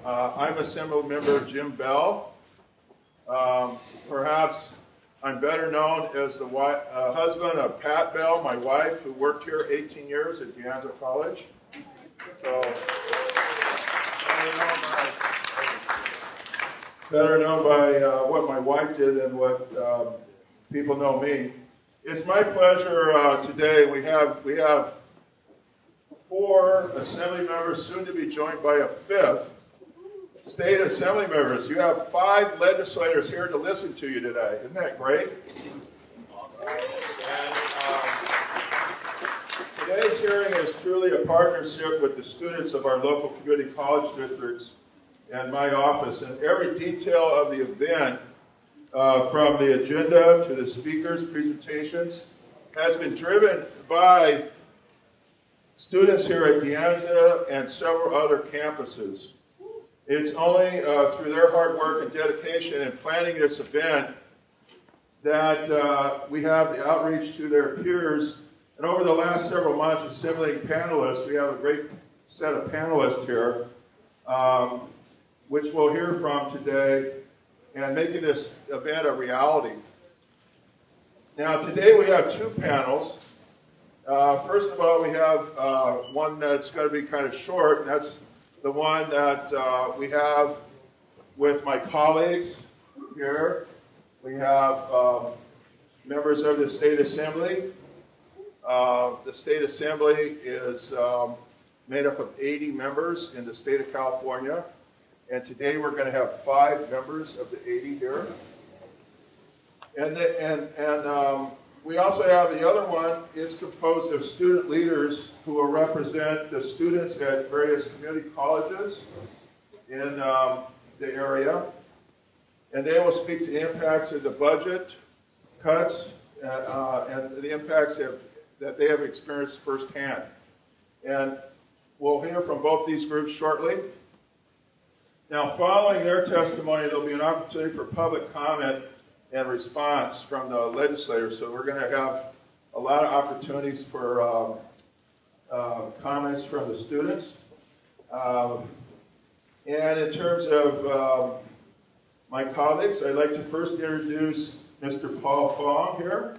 I'm Assembly Member Jim Bell. Perhaps I'm better known as the husband of Pat Bell, my wife, who worked here 18 years at Anza College. So, better known by what my wife did than what people know me. It's my pleasure today. We have 4 Assembly members, soon to be joined by a 5th. State Assembly members. You have 5 legislators here to listen to you today. Isn't that great? And today's hearing is truly a partnership with the students of our local community college districts and my office. And every detail of the event, from the agenda to the speakers' presentations, has been driven by students here at Anza and several other campuses. It's only through their hard work and dedication in planning this event that we have the outreach to their peers. And over the last several months, assembling panelists, we have a great set of panelists here, which we'll hear from today, and making this event a reality. Now, today we have 2 panels. First of all, we have one that's going to be kind of short, and that's the one that we have with my colleagues here. We have members of the State Assembly. The State Assembly is made up of 80 members in the state of California. And today we're going to have 5 members of the 80 here. And we also have the other one is composed of student leaders who will represent the students at various community colleges in the area. And they will speak to the impacts of the budget cuts and the impacts that they have experienced firsthand. And we'll hear from both these groups shortly. Now, following their testimony, there'll be an opportunity for public comment and response from the legislators. So we're going to have a lot of opportunities for comments from the students. And in terms of my colleagues, I'd like to first introduce Mr. Paul Fong here.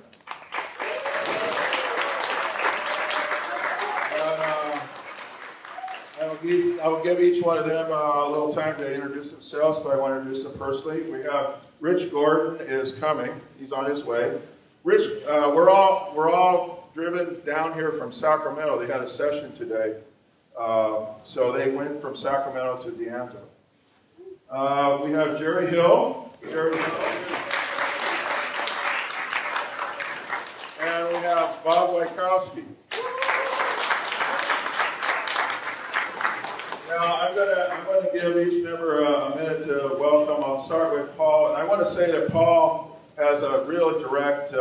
I'll give each one of them a little time to introduce themselves, but I want to introduce them personally. We have Rich Gordon is coming. He's on his way. Rich, we're all driven down here from Sacramento. They had a session today, so they went from Sacramento to De Anza. We have Jerry Hill. And we have Bob Wykowski. Now, I'm going to give each member a minute to welcome. I'll start with Paul. And I want to say that Paul has a real direct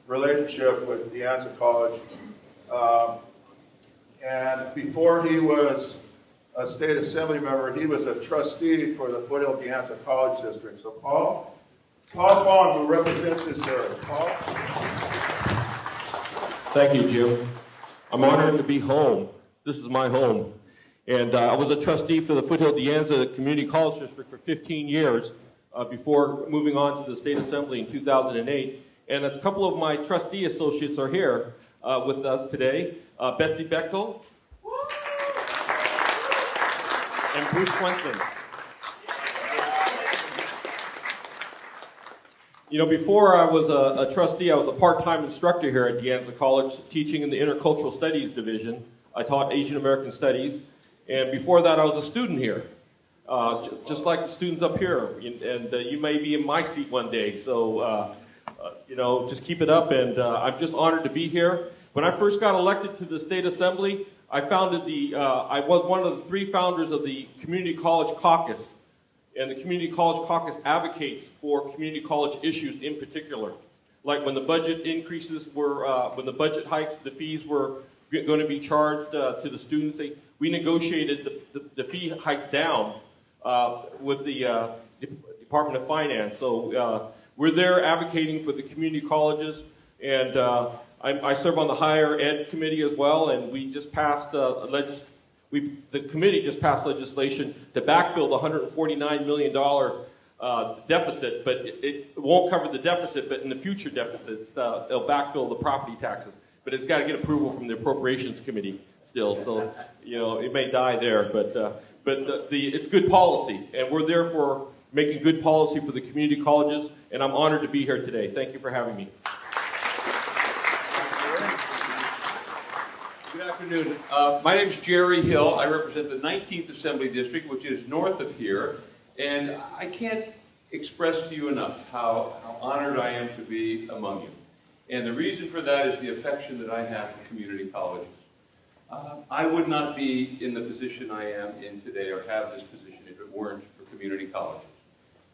relationship with De Anza College. And before he was a state assembly member, he was a trustee for the Foothill De Anza College District. So Paul Fong, who represents this area. Paul? Thank you, Jim. I'm honored to be home. This is my home. And I was a trustee for the Foothill De Anza Community College District for 15 years before moving on to the State Assembly in 2008. And a couple of my trustee associates are here with us today. Betsy Bechtel and Bruce Swenson. You know, before I was a trustee, I was a part-time instructor here at De Anza College, teaching in the Intercultural Studies Division. I taught Asian American Studies. And before that, I was a student here, just like the students up here. And you may be in my seat one day. So, you know, just keep it up. And I'm just honored to be here. When I first got elected to the State Assembly, I founded I was one of the 3 founders of the Community College Caucus. And the Community College Caucus advocates for community college issues in particular. Like when the budget increases were, when the budget hikes, the fees were going to be charged to the students. We negotiated the fee hikes down with the Department of Finance. So we're there advocating for the community colleges, and I serve on the Higher Ed Committee as well, and we just passed the committee just passed legislation to backfill the $149 million deficit, but it won't cover the deficit, but in the future deficits, it'll backfill the property taxes. But it's got to get approval from the Appropriations Committee still, so it may die there. But it's good policy, and we're there for making good policy for the community colleges, and I'm honored to be here today. Thank you for having me. Good afternoon. My name is Jerry Hill. I represent the 19th Assembly District, which is north of here. And I can't express to you enough how honored I am to be among you. And the reason for that is the affection that I have for community colleges. I would not be in the position I am in today or have this position if it weren't for community colleges.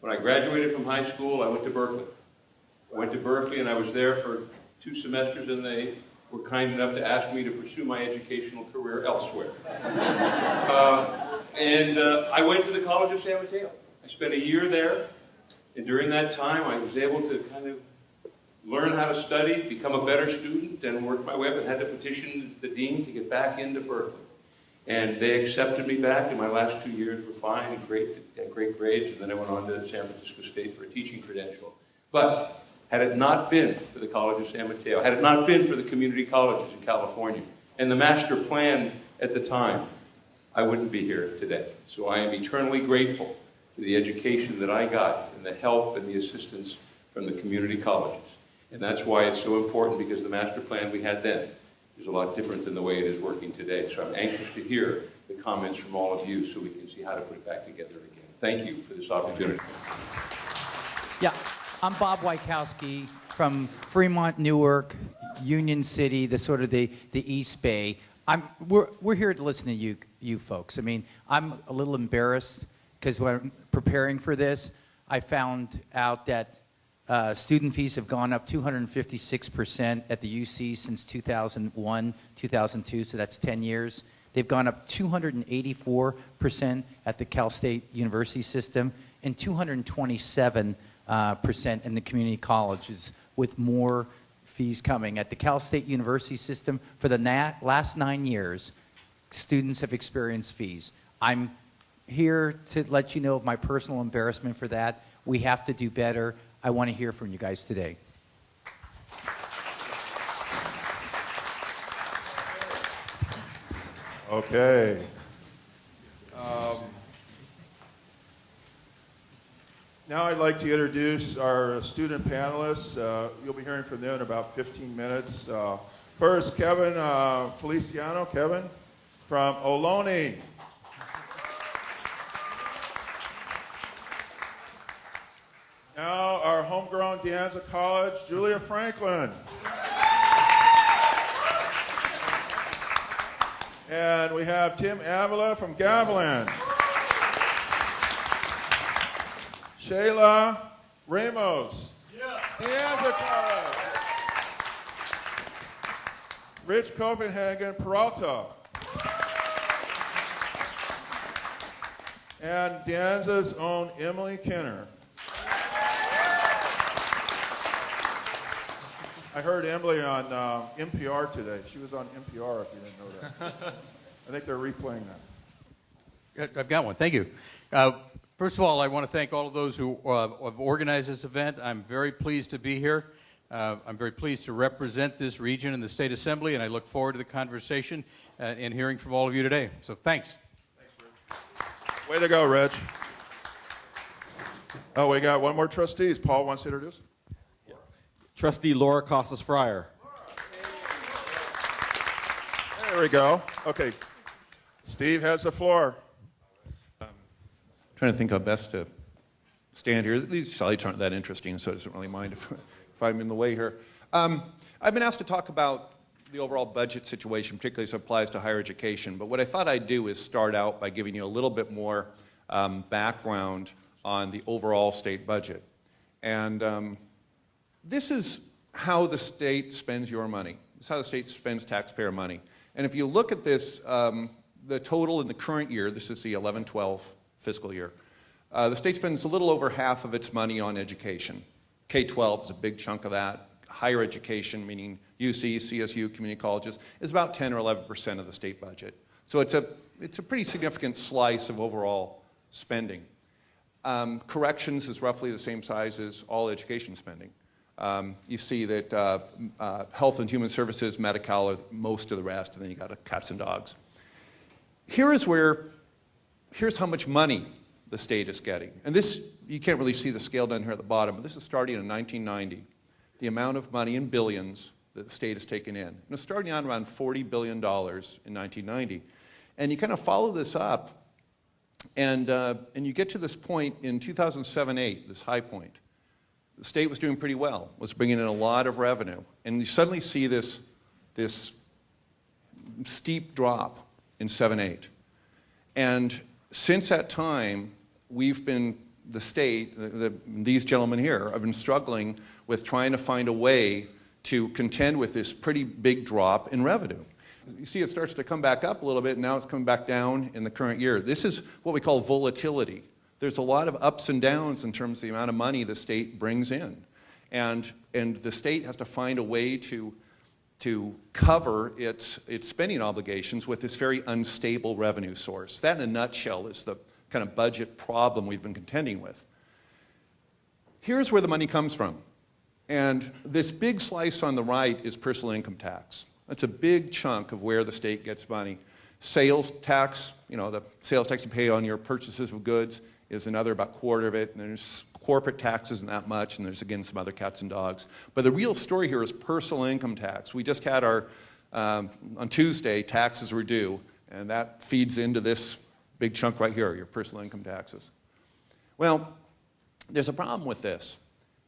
When I graduated from high school, I went to Berkeley. I went to Berkeley and I was there for 2 semesters, and they were kind enough to ask me to pursue my educational career elsewhere. I went to the College of San Mateo. I spent a year there, and during that time I was able to kind of learn how to study, become a better student, and work my way up, and had to petition the dean to get back into Berkeley. And they accepted me back, and my last 2 years were fine and great grades, and then I went on to San Francisco State for a teaching credential. But had it not been for the College of San Mateo, had it not been for the community colleges in California, and the master plan at the time, I wouldn't be here today. So I am eternally grateful for the education that I got and the help and the assistance from the community colleges. And that's why it's so important, because the master plan we had then is a lot different than the way it is working today. So I'm anxious to hear the comments from all of you so we can see how to put it back together again. Thank you for this opportunity. Yeah, I'm Bob Wykowski from Fremont, Newark, Union City, the East Bay. We're here to listen to you folks. I mean, I'm a little embarrassed because when I'm preparing for this, I found out that student fees have gone up 256% at the UC since 2001, 2002, so that's 10 years. They've gone up 284% at the Cal State University system and 227% in the community colleges, with more fees coming. At the Cal State University system, for the last 9 years, students have experienced fees. I'm here to let you know of my personal embarrassment for that. We have to do better. I want to hear from you guys today. Okay. Now I'd like to introduce our student panelists. You'll be hearing from them in about 15 minutes. First, Kevin Feliciano. Kevin from Ohlone. Now our homegrown De Anza College, Julia Franklin. And we have Tim Avila from Gavilan. Shayla Ramos. De Anza College. Rich Copenhagen, Peralta. And De Anza's own Emily Kenner. I heard Emily on NPR today. She was on NPR, if you didn't know that. I think they're replaying that. I've got one. Thank you. First of all, I want to thank all of those who have organized this event. I'm very pleased to be here. I'm very pleased to represent this region in the State Assembly, and I look forward to the conversation and hearing from all of you today. So thanks. Thanks, Rich. Way to go, Rich. Oh, we got one more trustee. Paul wants to introduce. Trustee Laura Casas-Fryer. There we go. Okay. Steve has the floor. Trying to think how best to stand here. These slides aren't that interesting, so it doesn't really mind if I'm in the way here. I've been asked to talk about the overall budget situation, particularly as it applies to higher education. But what I thought I'd do is start out by giving you a little bit more background on the overall state budget. And this is how the state spends your money. This is how the state spends taxpayer money. And if you look at this, the total in the current year, this is the 11-12 fiscal year, the state spends a little over half of its money on education. K-12 is a big chunk of that. Higher education, meaning UC, CSU, community colleges, is about 10 or 11% of the state budget. So it's a pretty significant slice of overall spending. Corrections is roughly the same size as all education spending. You see that Health and Human Services, Medi-Cal are most of the rest, and then you got cats and dogs. Here's how much money the state is getting. And this, you can't really see the scale down here at the bottom, but this is starting in 1990. The amount of money in billions that the state has taken in. And it's starting out around $40 billion in 1990. And you kind of follow this up, and you get to this point in 2007-8, this high point. The state was doing pretty well, was bringing in a lot of revenue. And you suddenly see this steep drop in 7-8. And since that time, the state, these gentlemen here, have been struggling with trying to find a way to contend with this pretty big drop in revenue. You see it starts to come back up a little bit, and now it's coming back down in the current year. This is what we call volatility. There's a lot of ups and downs in terms of the amount of money the state brings in. And the state has to find a way to cover its spending obligations with this very unstable revenue source. That, in a nutshell, is the kind of budget problem we've been contending with. Here's where the money comes from. And this big slice on the right is personal income tax. That's a big chunk of where the state gets money. Sales tax, the sales tax you pay on your purchases of goods is another about quarter of it. And there's corporate tax isn't that much, and there's, again, some other cats and dogs. But the real story here is personal income tax. We just had on Tuesday, taxes were due, and that feeds into this big chunk right here, your personal income taxes. Well, there's a problem with this.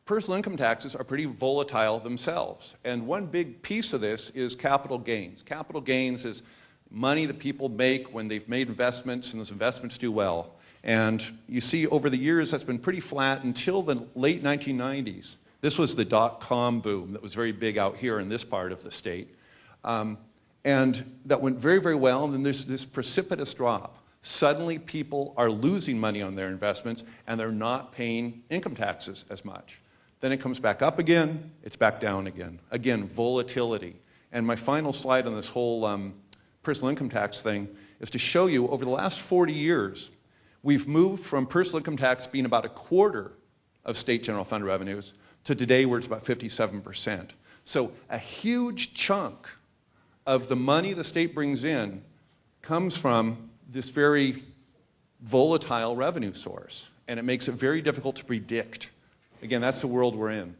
Personal income taxes are pretty volatile themselves. And one big piece of this is capital gains. Capital gains is money that people make when they've made investments, and those investments do well. And you see over the years that's been pretty flat until the late 1990s. This was the dot-com boom that was very big out here in this part of the state. And that went very, very well, and then there's this precipitous drop. Suddenly people are losing money on their investments, and they're not paying income taxes as much. Then it comes back up again, it's back down again. Again, volatility. And my final slide on this whole personal income tax thing is to show you over the last 40 years, we've moved from personal income tax being about a quarter of state general fund revenues to today where it's about 57%. So a huge chunk of the money the state brings in comes from this very volatile revenue source, and it makes it very difficult to predict. Again, that's the world we're in.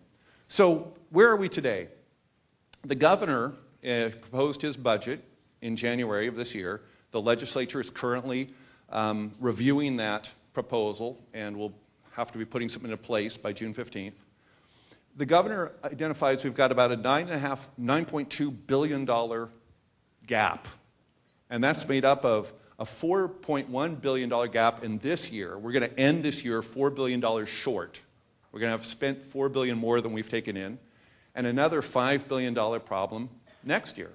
So where are we today? The governor proposed his budget in January of this year. The legislature is currently reviewing that proposal, and will have to be putting something into place by June 15th. The governor identifies we've got about a $9.2 billion gap, and that's made up of a $4.1 billion gap in this year. We're going to end this year $4 billion short. We're going to have spent $4 billion more than we've taken in, and another $5 billion problem next year.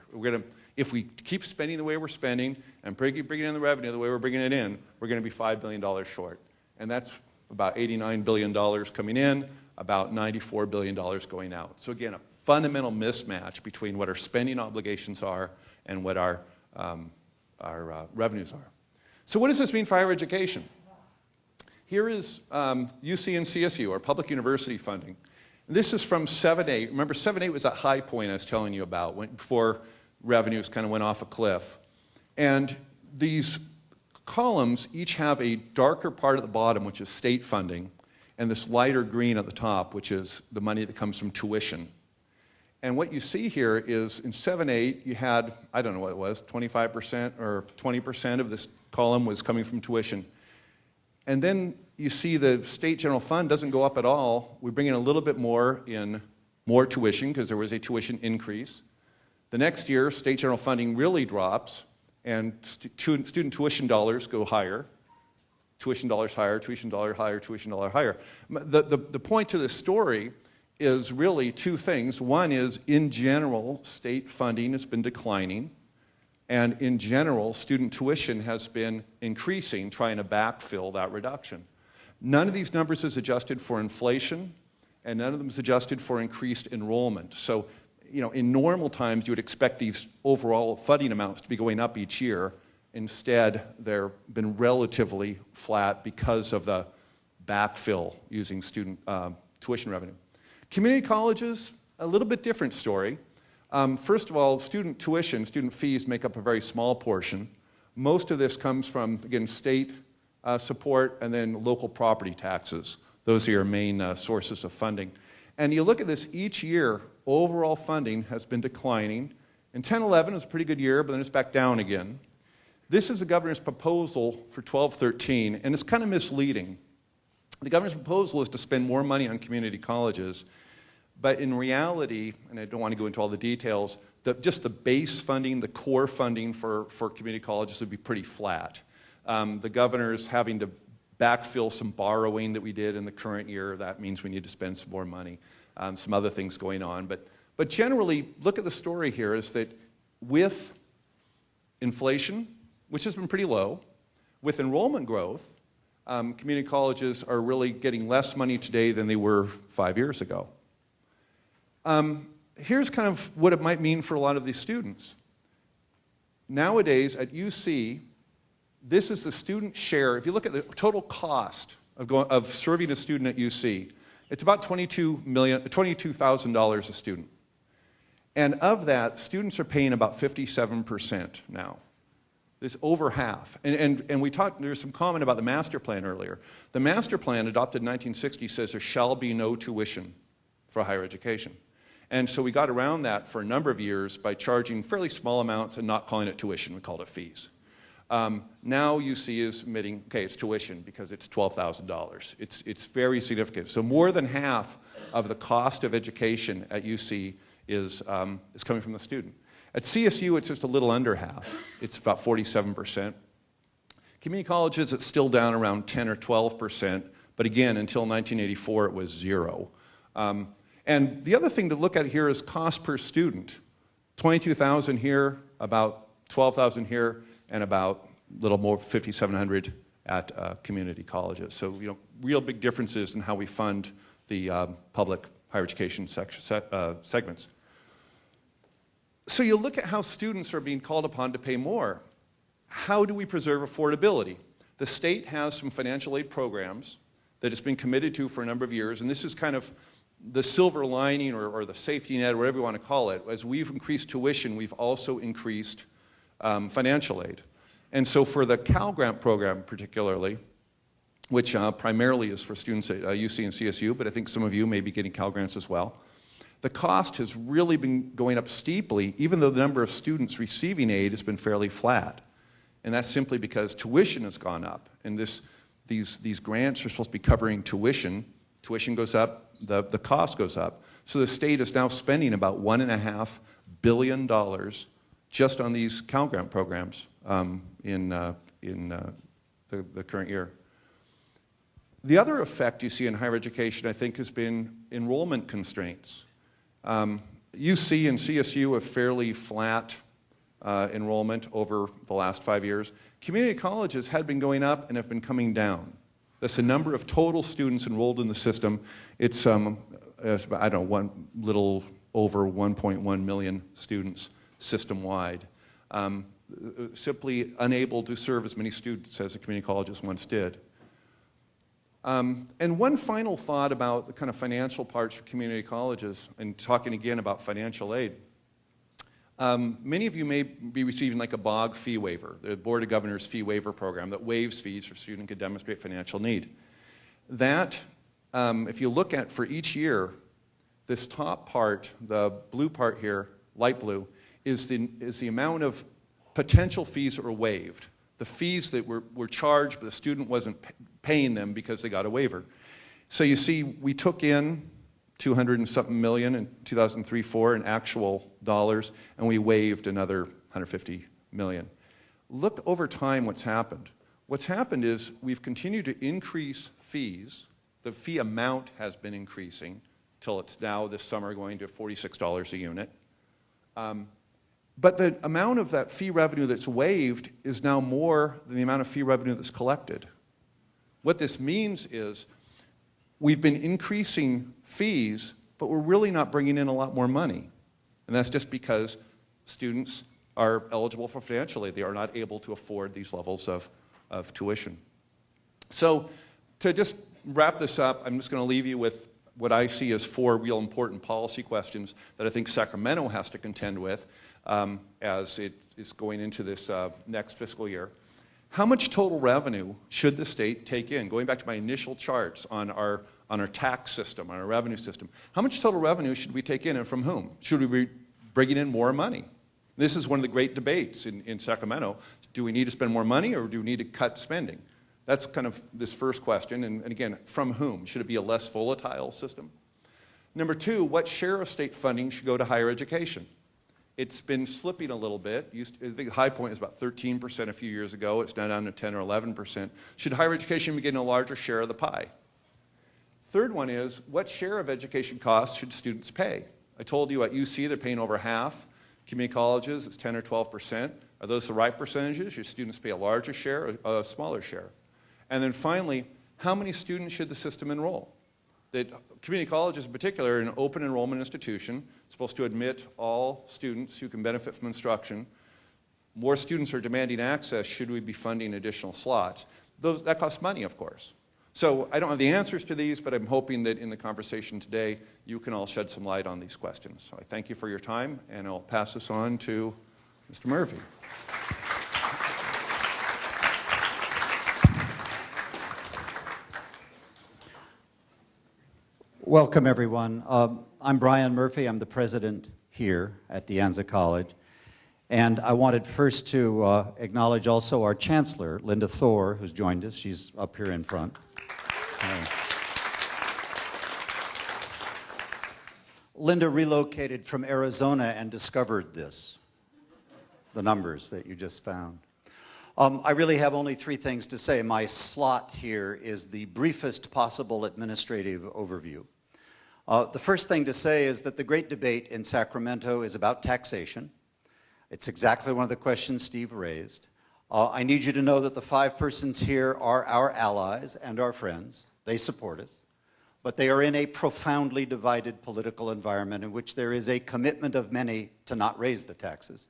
If we keep spending the way we're spending and bringing in the revenue the way we're bringing it in, we're going to be $5 billion short. And that's about $89 billion coming in, about $94 billion going out. So again, a fundamental mismatch between what our spending obligations are and what our revenues are. So what does this mean for higher education? Here is UC and CSU, our public university funding. This is from 7-8. Remember, 7-8 was that high point I was telling you about before revenues kind of went off a cliff. And these columns each have a darker part at the bottom, which is state funding, and this lighter green at the top, which is the money that comes from tuition. And what you see here is in 7-8, you had, I don't know what it was, 25% or 20% of this column was coming from tuition. And then you see the state general fund doesn't go up at all. We bring in a little bit more in more tuition because there was a tuition increase. The next year, state general funding really drops, and student tuition dollars go higher. Tuition dollars higher, tuition dollar higher, tuition dollar higher. The point to this story is really two things. One is, in general, state funding has been declining, and in general, student tuition has been increasing, trying to backfill that reduction. None of these numbers is adjusted for inflation, and none of them is adjusted for increased enrollment. So, in normal times, you would expect these overall funding amounts to be going up each year, Instead, they've been relatively flat because of the backfill using student tuition revenue. Community colleges, a little bit different story. First of all, student tuition, student fees make up a very small portion. Most of this comes from, again, state support and then local property taxes. Those are your main sources of funding. And you look at this each year, overall funding has been declining. In 10-11, it was a pretty good year, but then it's back down again. This is the governor's proposal for 12-13, and it's kind of misleading. The governor's proposal is to spend more money on community colleges, but in reality, and I don't want to go into all the details, just the base funding, the core funding for community colleges would be pretty flat. The governor's having to backfill some borrowing that we did in the current year. That means we need to spend some more money. Some other things going on. But generally, look at the story here is that with inflation, which has been pretty low, with enrollment growth, community colleges are really getting less money today than they were 5 years ago. Here's kind of what it might mean for a lot of these students. Nowadays at UC, this is the student share. If you look at the total cost of serving a student at UC, it's about $22,000 a student. And of that, students are paying about 57% now. It's over half. And we talked, there was some comment about the master plan earlier. The master plan adopted in 1960 says there shall be no tuition for higher education. And so we got around that for a number of years by charging fairly small amounts and not calling it tuition, we called it fees. Now UC is admitting, okay, it's tuition because it's $12,000. It's very significant. So more than half of the cost of education at UC is coming from the student. At CSU, it's just a little under half. It's about 47%. Community colleges, it's still down around 10 or 12%, but again, until 1984, it was zero. And the other thing to look at here is cost per student. $22,000 here, about $12,000 here, and about a little more, $5,700 at community colleges. So, real big differences in how we fund the public higher education segments. So you look at how students are being called upon to pay more. How do we preserve affordability? The state has some financial aid programs that it's been committed to for a number of years, and this is kind of the silver lining or the safety net, or whatever you want to call it. As we've increased tuition, we've also increased financial aid. And so for the Cal Grant program particularly, which primarily is for students at UC and CSU, but I think some of you may be getting Cal Grants as well, the cost has really been going up steeply, even though the number of students receiving aid has been fairly flat. And that's simply because tuition has gone up. And these grants are supposed to be covering tuition. Tuition goes up, the cost goes up. So the state is now spending about $1.5 billion just on these Cal Grant programs in the current year. The other effect you see in higher education, I think, has been enrollment constraints. UC and CSU have fairly flat enrollment over the last 5 years. Community colleges had been going up and have been coming down. That's the number of total students enrolled in the system. It's, I don't know, little over 1.1 million students system-wide. Simply unable to serve as many students as the community colleges once did. And one final thought about the kind of financial parts for community colleges, and talking again about financial aid. Many of you may be receiving like a BOG fee waiver, the Board of Governors fee waiver program that waives fees for students who demonstrate financial need. That, if you look at for each year, this top part, the blue part here, light blue, is the amount of potential fees that were waived. The fees that were charged, but the student wasn't paying them because they got a waiver. So you see, we took in 200 and something million in 2003-04 in actual dollars, and we waived another 150 million. Look over time what's happened. What's happened is we've continued to increase fees. The fee amount has been increasing till it's now this summer going to $46 a unit. But the amount of that fee revenue that's waived is now more than the amount of fee revenue that's collected. What this means is we've been increasing fees, but we're really not bringing in a lot more money. And that's just because students are eligible for financial aid. They are not able to afford these levels of tuition. So to just wrap this up, I'm just going to leave you with what I see as 4 real important policy questions that I think Sacramento has to contend with as it is going into this next fiscal year. How much total revenue should the state take in? Going back to my initial charts on our tax system, on our revenue system, how much total revenue should we take in and from whom? Should we be bringing in more money? This is one of the great debates in Sacramento. Do we need to spend more money or do we need to cut spending? That's kind of this first question, and again, from whom? Should it be a less volatile system? Number 2, what share of state funding should go to higher education? It's been slipping a little bit. I think the high point was about 13% a few years ago. It's now down to 10 or 11%. Should higher education be getting a larger share of the pie? Third one is, what share of education costs should students pay? I told you at UC they're paying over half. Community colleges, it's 10 or 12%. Are those the right percentages? Should students pay a larger share or a smaller share? And then finally, how many students should the system enroll? That community colleges in particular are an open enrollment institution, supposed to admit all students who can benefit from instruction. More students are demanding access. Should we be funding additional slots? That costs money, of course. So I don't have the answers to these, but I'm hoping that in the conversation today, you can all shed some light on these questions. So I thank you for your time, and I'll pass this on to Mr. Murphy. Welcome, everyone. I'm Brian Murphy. I'm the president here at Anza College. And I wanted first to acknowledge also our chancellor, Linda Thor, who's joined us. She's up here in front. Linda relocated from Arizona and discovered this, the numbers that you just found. I really have only 3 things to say. My slot here is the briefest possible administrative overview. The first thing to say is that the great debate in Sacramento is about taxation. It's exactly one of the questions Steve raised. I need you to know that the 5 persons here are our allies and our friends. They support us. But they are in a profoundly divided political environment in which there is a commitment of many to not raise the taxes.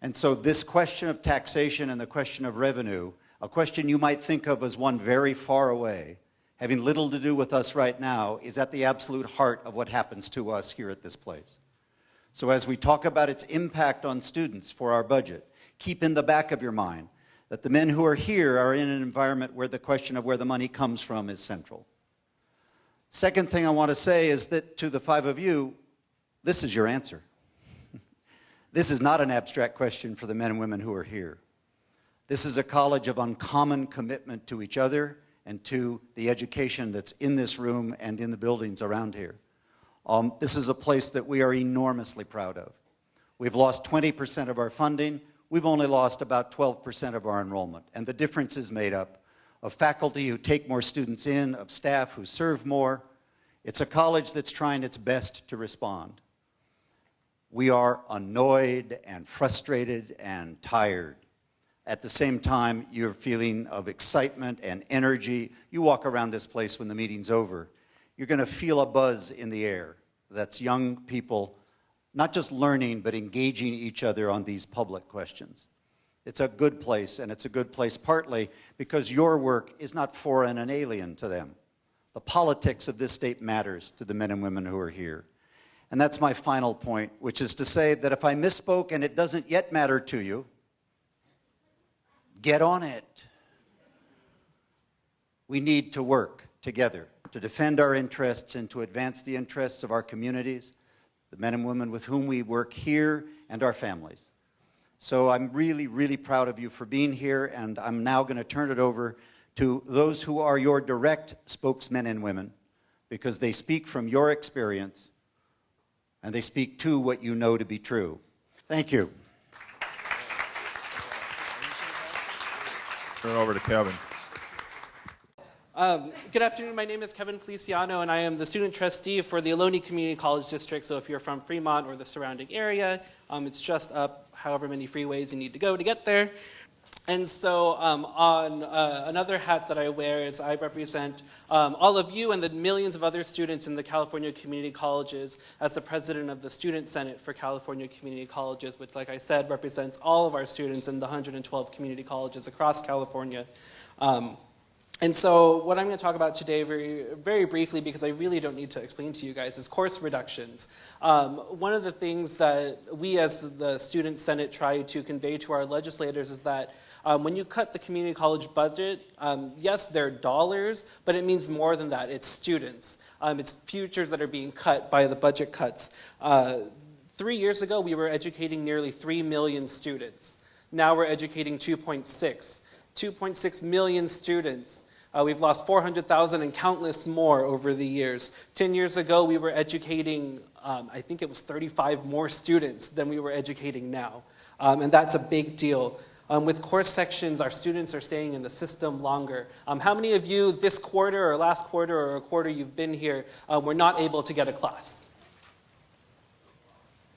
And so this question of taxation and the question of revenue, a question you might think of as one very far away, having little to do with us right now, is at the absolute heart of what happens to us here at this place. So as we talk about its impact on students for our budget, keep in the back of your mind that the men who are here are in an environment where the question of where the money comes from is central. Second thing I want to say is that to the 5 of you, this is your answer. This is not an abstract question for the men and women who are here. This is a college of uncommon commitment to each other and to the education that's in this room and in the buildings around here. This is a place that we are enormously proud of. We've lost 20% of our funding. We've only lost about 12% of our enrollment. And the difference is made up of faculty who take more students in, of staff who serve more. It's a college that's trying its best to respond. We are annoyed and frustrated and tired. At the same time, you're feeling of excitement and energy. You walk around this place when the meeting's over. You're going to feel a buzz in the air. That's young people not just learning, but engaging each other on these public questions. It's a good place, and it's a good place partly because your work is not foreign and alien to them. The politics of this state matters to the men and women who are here. And that's my final point, which is to say that if I misspoke and it doesn't yet matter to you, get on it. We need to work together to defend our interests and to advance the interests of our communities, the men and women with whom we work here, and our families. So I'm really, really proud of you for being here, and I'm now going to turn it over to those who are your direct spokesmen and women, because they speak from your experience, and they speak to what you know to be true. Thank you. Turn it over to Kevin. Good afternoon. My name is Kevin Feliciano, and I am the student trustee for the Ohlone Community College District. So if you're from Fremont or the surrounding area, it's just up however many freeways you need to go to get there. And so on another hat that I wear is I represent all of you and the millions of other students in the California community colleges as the president of the Student Senate for California Community Colleges, which, like I said, represents all of our students in the 112 community colleges across California. And so what I'm going to talk about today very briefly, because I really don't need to explain to you guys, is course reductions. One of the things that we as the Student Senate try to convey to our legislators is that when you cut the community college budget, yes, they're dollars, but it means more than that. It's students. It's futures that are being cut by the budget cuts. 3 years ago, we were educating nearly 3 million students. Now we're educating 2.6 million students. We've lost 400,000 and countless more over the years. 10 years ago, we were educating, I think it was 35 more students than we were educating now. And that's a big deal. With course sections, our students are staying in the system longer. How many of you this quarter or last quarter or a quarter you've been here were not able to get a class?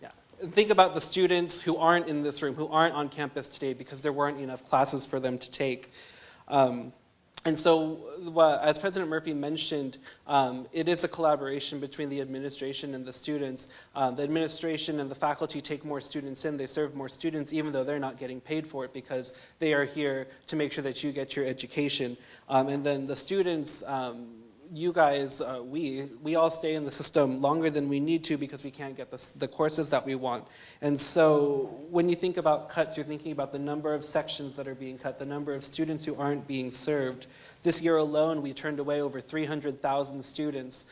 Yeah. Think about the students who aren't in this room, who aren't on campus today because there weren't enough classes for them to take. And so, as President Murphy mentioned, it is a collaboration between the administration and the students. The administration and the faculty take more students in, they serve more students, even though they're not getting paid for it because they are here to make sure that you get your education. And then the students, you guys, we all stay in the system longer than we need to because we can't get the courses that we want. And so when you think about cuts, you're thinking about the number of sections that are being cut, the number of students who aren't being served. This year alone, we turned away over 300,000 students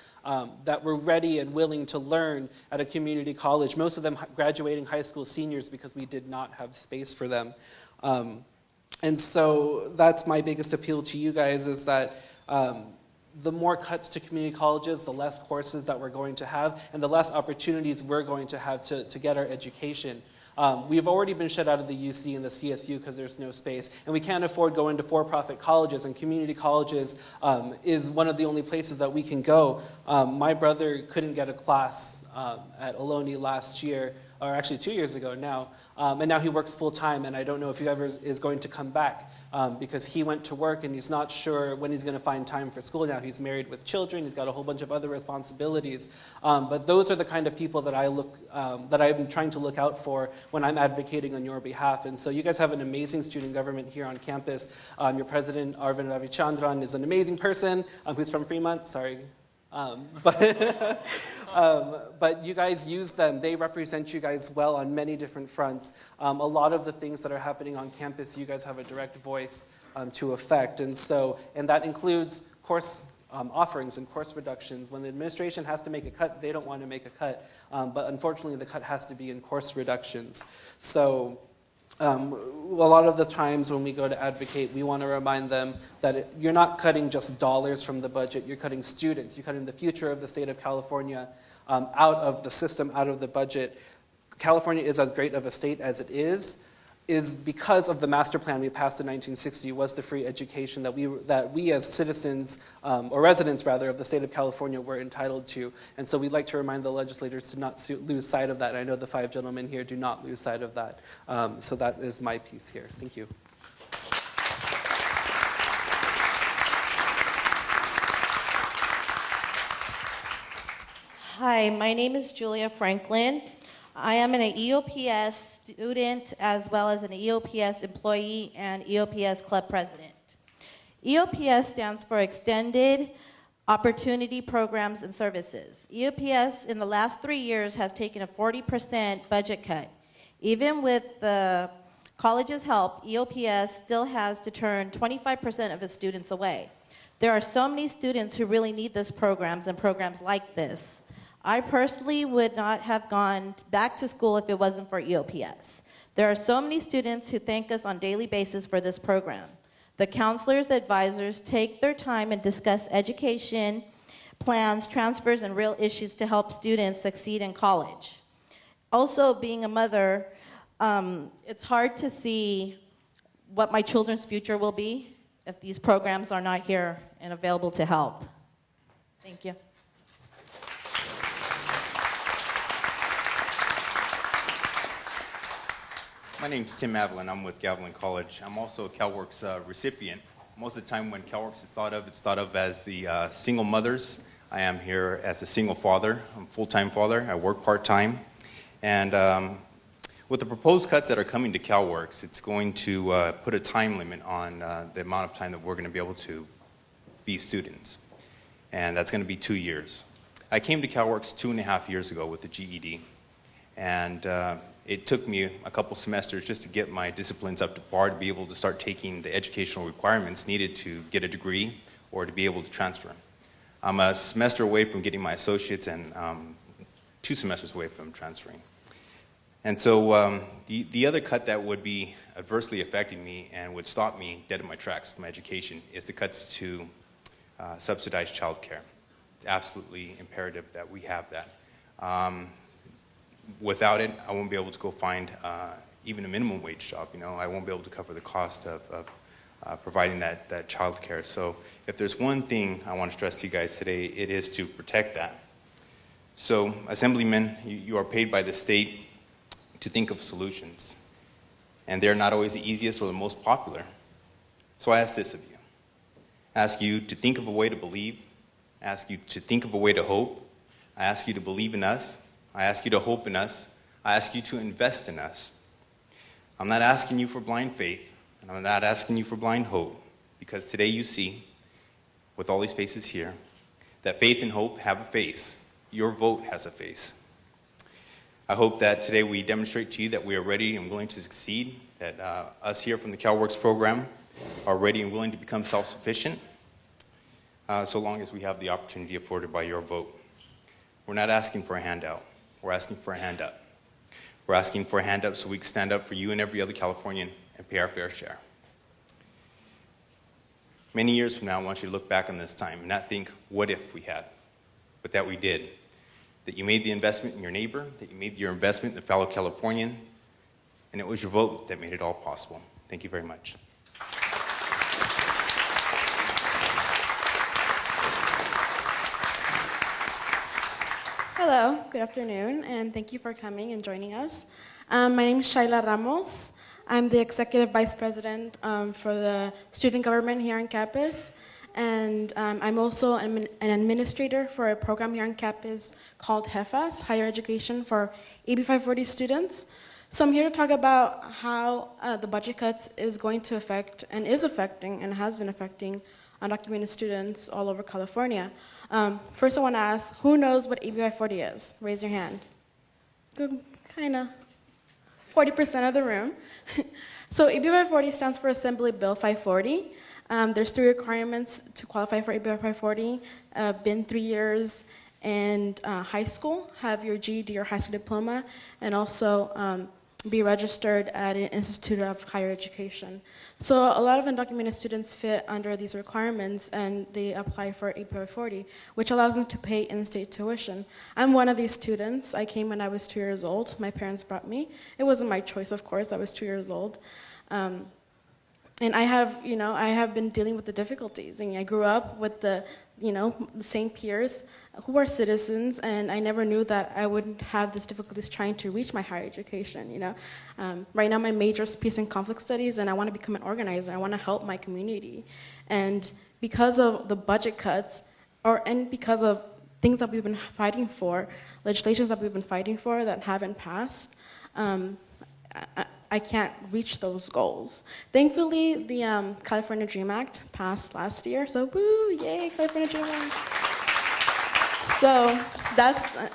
that were ready and willing to learn at a community college, most of them graduating high school seniors because we did not have space for them. And so that's my biggest appeal to you guys is that the more cuts to community colleges, the less courses that we're going to have, and the less opportunities we're going to have to get our education. We've already been shut out of the UC and the CSU because there's no space, and we can't afford going to for-profit colleges, and community colleges is one of the only places that we can go. My brother couldn't get a class at Ohlone last year, or actually 2 years ago now, and now he works full-time, and I don't know if he ever is going to come back because he went to work and he's not sure when he's going to find time for school now. He's married with children, he's got a whole bunch of other responsibilities, but those are the kind of people that that I'm trying to look out for when I'm advocating on your behalf. And so you guys have an amazing student government here on campus. Your president, Arvind Ravichandran, is an amazing person who's from Fremont, sorry. But you guys use them. They represent you guys well on many different fronts. A lot of the things that are happening on campus, you guys have a direct voice to affect. And that includes course offerings and course reductions. When the administration has to make a cut, they don't want to make a cut. But unfortunately, the cut has to be in course reductions. So a lot of the times when we go to advocate, we want to remind them that you're not cutting just dollars from the budget, you're cutting students, you're cutting the future of the state of California out of the system, out of the budget. California is as great of a state as it is because of the master plan we passed in 1960, was the free education that we as citizens, or residents rather, of the state of California were entitled to. And so we'd like to remind the legislators to not lose sight of that. And I know the 5 gentlemen here do not lose sight of that. So that is my piece here. Thank you. Hi, my name is Julia Franklin. I am an EOPS student as well as an EOPS employee and EOPS club president. EOPS stands for Extended Opportunity Programs and Services. EOPS in the last 3 years has taken a 40% budget cut. Even with the college's help, EOPS still has to turn 25% of its students away. There are so many students who really need these programs and programs like this. I personally would not have gone back to school if it wasn't for EOPS. There are so many students who thank us on a daily basis for this program. The counselors, the advisors take their time and discuss education, plans, transfers, and real issues to help students succeed in college. Also, being a mother, it's hard to see what my children's future will be if these programs are not here and available to help. Thank you. My name's Tim Avalon. I'm with Gavilan College. I'm also a CalWorks recipient. Most of the time when CalWorks is thought of, it's thought of as the single mothers. I am here as a single father. I'm a full-time father. I work part-time. And with the proposed cuts that are coming to CalWorks, it's going to put a time limit on the amount of time that we're going to be able to be students. And that's going to be 2 years. I came to CalWorks 2.5 years ago with a GED. And it took me a couple semesters just to get my disciplines up to par to be able to start taking the educational requirements needed to get a degree or to be able to transfer. I'm a semester away from getting my associates and 2 semesters away from transferring. And so the other cut that would be adversely affecting me and would stop me dead in my tracks with my education is the cuts to subsidized childcare. It's absolutely imperative that we have that. Without it, I won't be able to go find even a minimum wage job. You know, I won't be able to cover the cost of providing that child care. So if there's one thing I want to stress to you guys today, it is to protect that. So assemblymen, you are paid by the state to think of solutions. And they're not always the easiest or the most popular. So I ask this of you. I ask you to think of a way to believe. I ask you to think of a way to hope. I ask you to believe in us. I ask you to hope in us. I ask you to invest in us. I'm not asking you for blind faith, and I'm not asking you for blind hope, because today you see, with all these faces here, that faith and hope have a face. Your vote has a face. I hope that today we demonstrate to you that we are ready and willing to succeed, that us here from the CalWorks program are ready and willing to become self-sufficient, so long as we have the opportunity afforded by your vote. We're not asking for a handout. We're asking for a hand up. We're asking for a hand up so we can stand up for you and every other Californian and pay our fair share. Many years from now, I want you to look back on this time and not think, what if we had? But that we did. That you made the investment in your neighbor, that you made your investment in a fellow Californian, and it was your vote that made it all possible. Thank you very much. Hello, good afternoon, and thank you for coming and joining us. My name is Shaila Ramos. I'm the Executive Vice President for the Student Government here on campus, and I'm also an administrator for a program here on campus called HEFAS, Higher Education for AB 540 students. So I'm here to talk about how the budget cuts is going to affect, and is affecting, and has been affecting undocumented students all over California. First I want to ask, who knows what AB 540 is? Raise your hand. Kind of 40% of the room. So AB 540 stands for Assembly Bill 540. There's 3 requirements to qualify for AB 540. Been 3 years in high school, have your GED or high school diploma, and also be registered at an institute of higher education. So a lot of undocumented students fit under these requirements, and they apply for AB 540, which allows them to pay in-state tuition. I'm one of these students. I came when I was 2 years old. My parents brought me. It wasn't my choice, of course. I was 2 years old. And I have been dealing with the difficulties. I grew up with the same peers who are citizens, and I never knew that I would have these difficulties trying to reach my higher education. Right now my major is peace and conflict studies, and I want to become an organizer. I want to help my community. And because of the budget cuts, and because of things that we've been fighting for, legislations that we've been fighting for that haven't passed, I can't reach those goals. Thankfully, the California Dream Act passed last year, so woo, yay, California Dream Act. So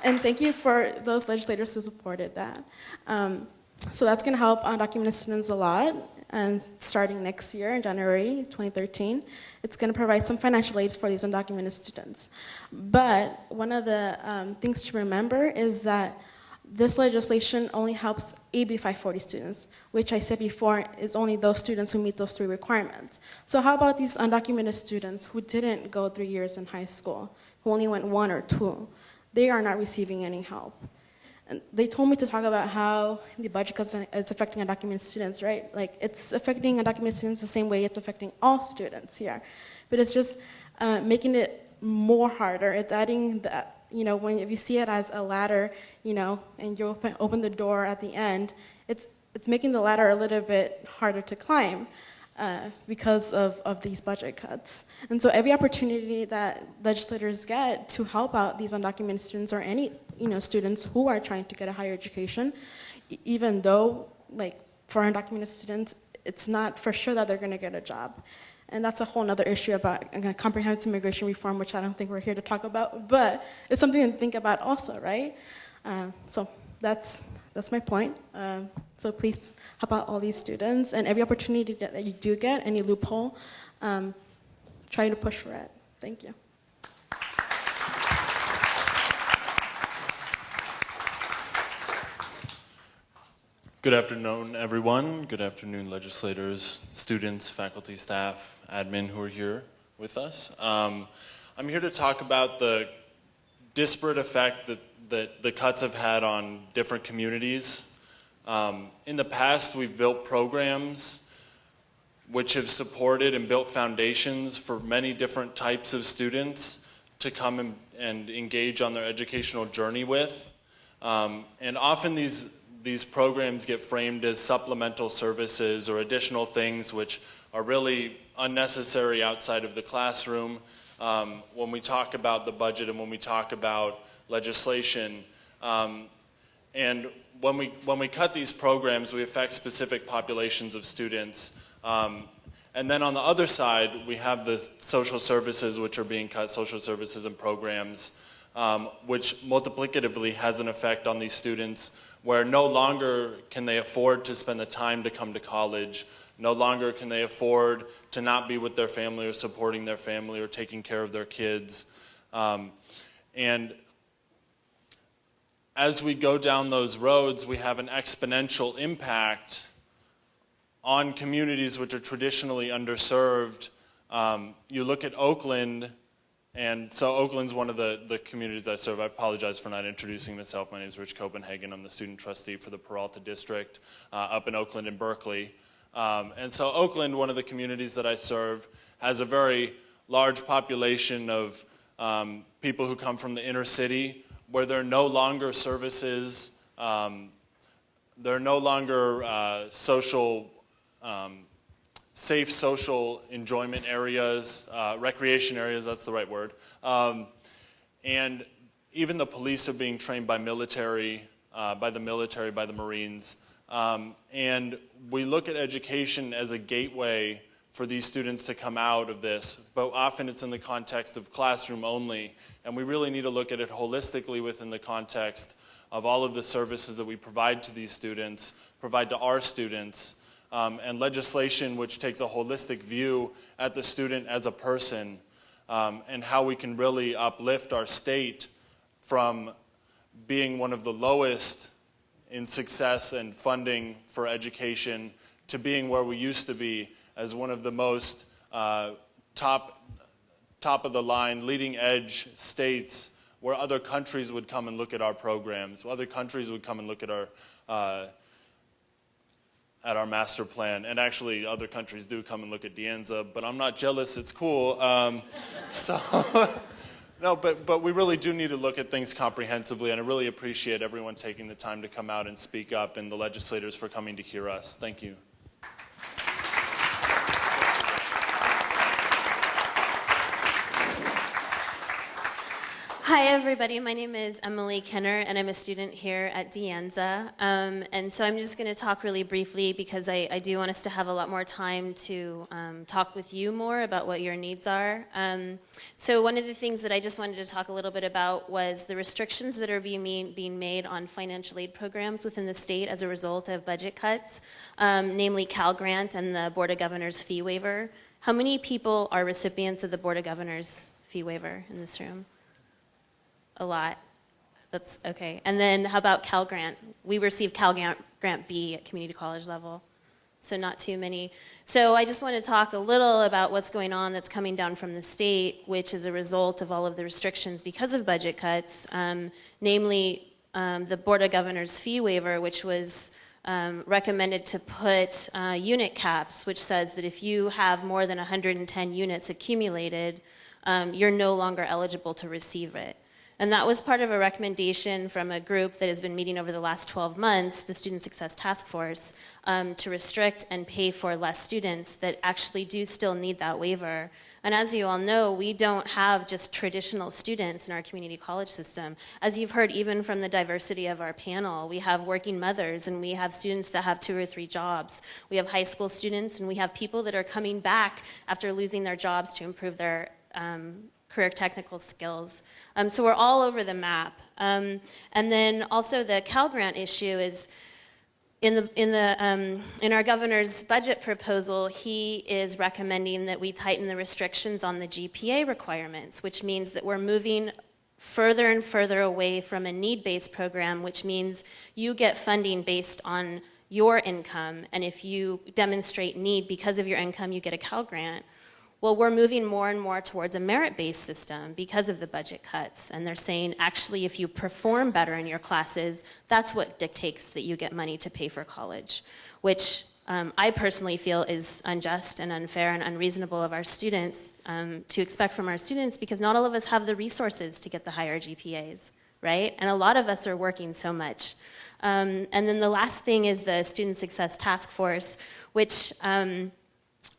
and thank you for those legislators who supported that. So that's gonna help undocumented students a lot, and starting next year, in January 2013, it's gonna provide some financial aid for these undocumented students. But one of the things to remember is that this legislation only helps AB 540 students, which I said before is only those students who meet those 3 requirements. So how about these undocumented students who didn't go 3 years in high school, who only went 1 or 2? They are not receiving any help. And they told me to talk about how the budget cuts is affecting undocumented students, right? Like, it's affecting undocumented students the same way it's affecting all students here. But it's just making it more harder. It's adding that, if you see it as a ladder, and you open the door at the end, it's making the ladder a little bit harder to climb because of these budget cuts. And so every opportunity that legislators get to help out these undocumented students or any students who are trying to get a higher education, even though like for undocumented students, it's not for sure that they're going to get a job. And that's a whole other issue about comprehensive immigration reform, which I don't think we're here to talk about, but it's something to think about also, right? So that's my point. So please help out all these students, and every opportunity that you do get, any loophole, try to push for it. Thank you. Good afternoon, everyone. Good afternoon, legislators, students, faculty, staff, admin who are here with us. I'm here to talk about the disparate effect that the cuts have had on different communities. In the past, we've built programs which have supported and built foundations for many different types of students to come and engage on their educational journey with. And often these programs get framed as supplemental services or additional things which are really unnecessary outside of the classroom. When we talk about the budget and when we talk about legislation. And when we cut these programs, we affect specific populations of students. And then on the other side, we have the social services which are being cut, social services and programs, which multiplicatively has an effect on these students where no longer can they afford to spend the time to come to college, no longer can they afford to not be with their family or supporting their family or taking care of their kids. And as we go down those roads, we have an exponential impact on communities which are traditionally underserved. You look at Oakland, and so Oakland's one of the communities I serve. I apologize for not introducing myself. My name is Rich Copenhagen. I'm the student trustee for the Peralta District up in Oakland and Berkeley. And so Oakland, one of the communities that I serve, has a very large population of people who come from the inner city where there are no longer services, there are no longer safe social enjoyment areas, recreation areas, that's the right word. And even the police are being trained by the military, by the Marines. And we look at education as a gateway for these students to come out of this, but often it's in the context of classroom only. And we really need to look at it holistically within the context of all of the services that we provide to these students, provide to our students, and legislation which takes a holistic view at the student as a person, and how we can really uplift our state from being one of the lowest in success and funding for education to being where we used to be as one of the most top of the line, leading edge states where other countries would come and look at our programs, where other countries would come and look at our master plan. And actually other countries do come and look at Anza, but I'm not jealous, it's cool. No, but we really do need to look at things comprehensively, and I really appreciate everyone taking the time to come out and speak up, and the legislators for coming to hear us. Thank you. Hi everybody, my name is Emily Kenner and I'm a student here at Anza. And so I'm just going to talk really briefly because I do want us to have a lot more time to talk with you more about what your needs are. So one of the things that I just wanted to talk a little bit about was the restrictions that are being made on financial aid programs within the state as a result of budget cuts, namely Cal Grant and the Board of Governors fee waiver. How many people are recipients of the Board of Governors fee waiver in this room? A lot. That's okay. And then how about Cal Grant? We receive Cal Grant B at community college level, so not too many. So I just want to talk a little about what's going on that's coming down from the state, which is a result of all of the restrictions because of budget cuts, namely the Board of Governors fee waiver, which was recommended to put unit caps, which says that if you have more than 110 units accumulated, you're no longer eligible to receive it. And that was part of a recommendation from a group that has been meeting over the last 12 months, the Student Success Task Force, to restrict and pay for less students that actually do still need that waiver. And as you all know, we don't have just traditional students in our community college system. As you've heard even from the diversity of our panel, we have working mothers and we have students that have 2 or 3 jobs. We have high school students and we have people that are coming back after losing their jobs to improve their career technical skills. So we're all over the map. And then also the Cal Grant issue is in our governor's budget proposal, he is recommending that we tighten the restrictions on the GPA requirements, which means that we're moving further and further away from a need-based program, which means you get funding based on your income, and if you demonstrate need because of your income, you get a Cal Grant. Well, we're moving more and more towards a merit-based system because of the budget cuts. And they're saying, actually, if you perform better in your classes, that's what dictates that you get money to pay for college, which I personally feel is unjust and unfair and unreasonable of our students to expect from our students, because not all of us have the resources to get the higher GPAs, right? And a lot of us are working so much. And then the last thing is the Student Success Task Force, which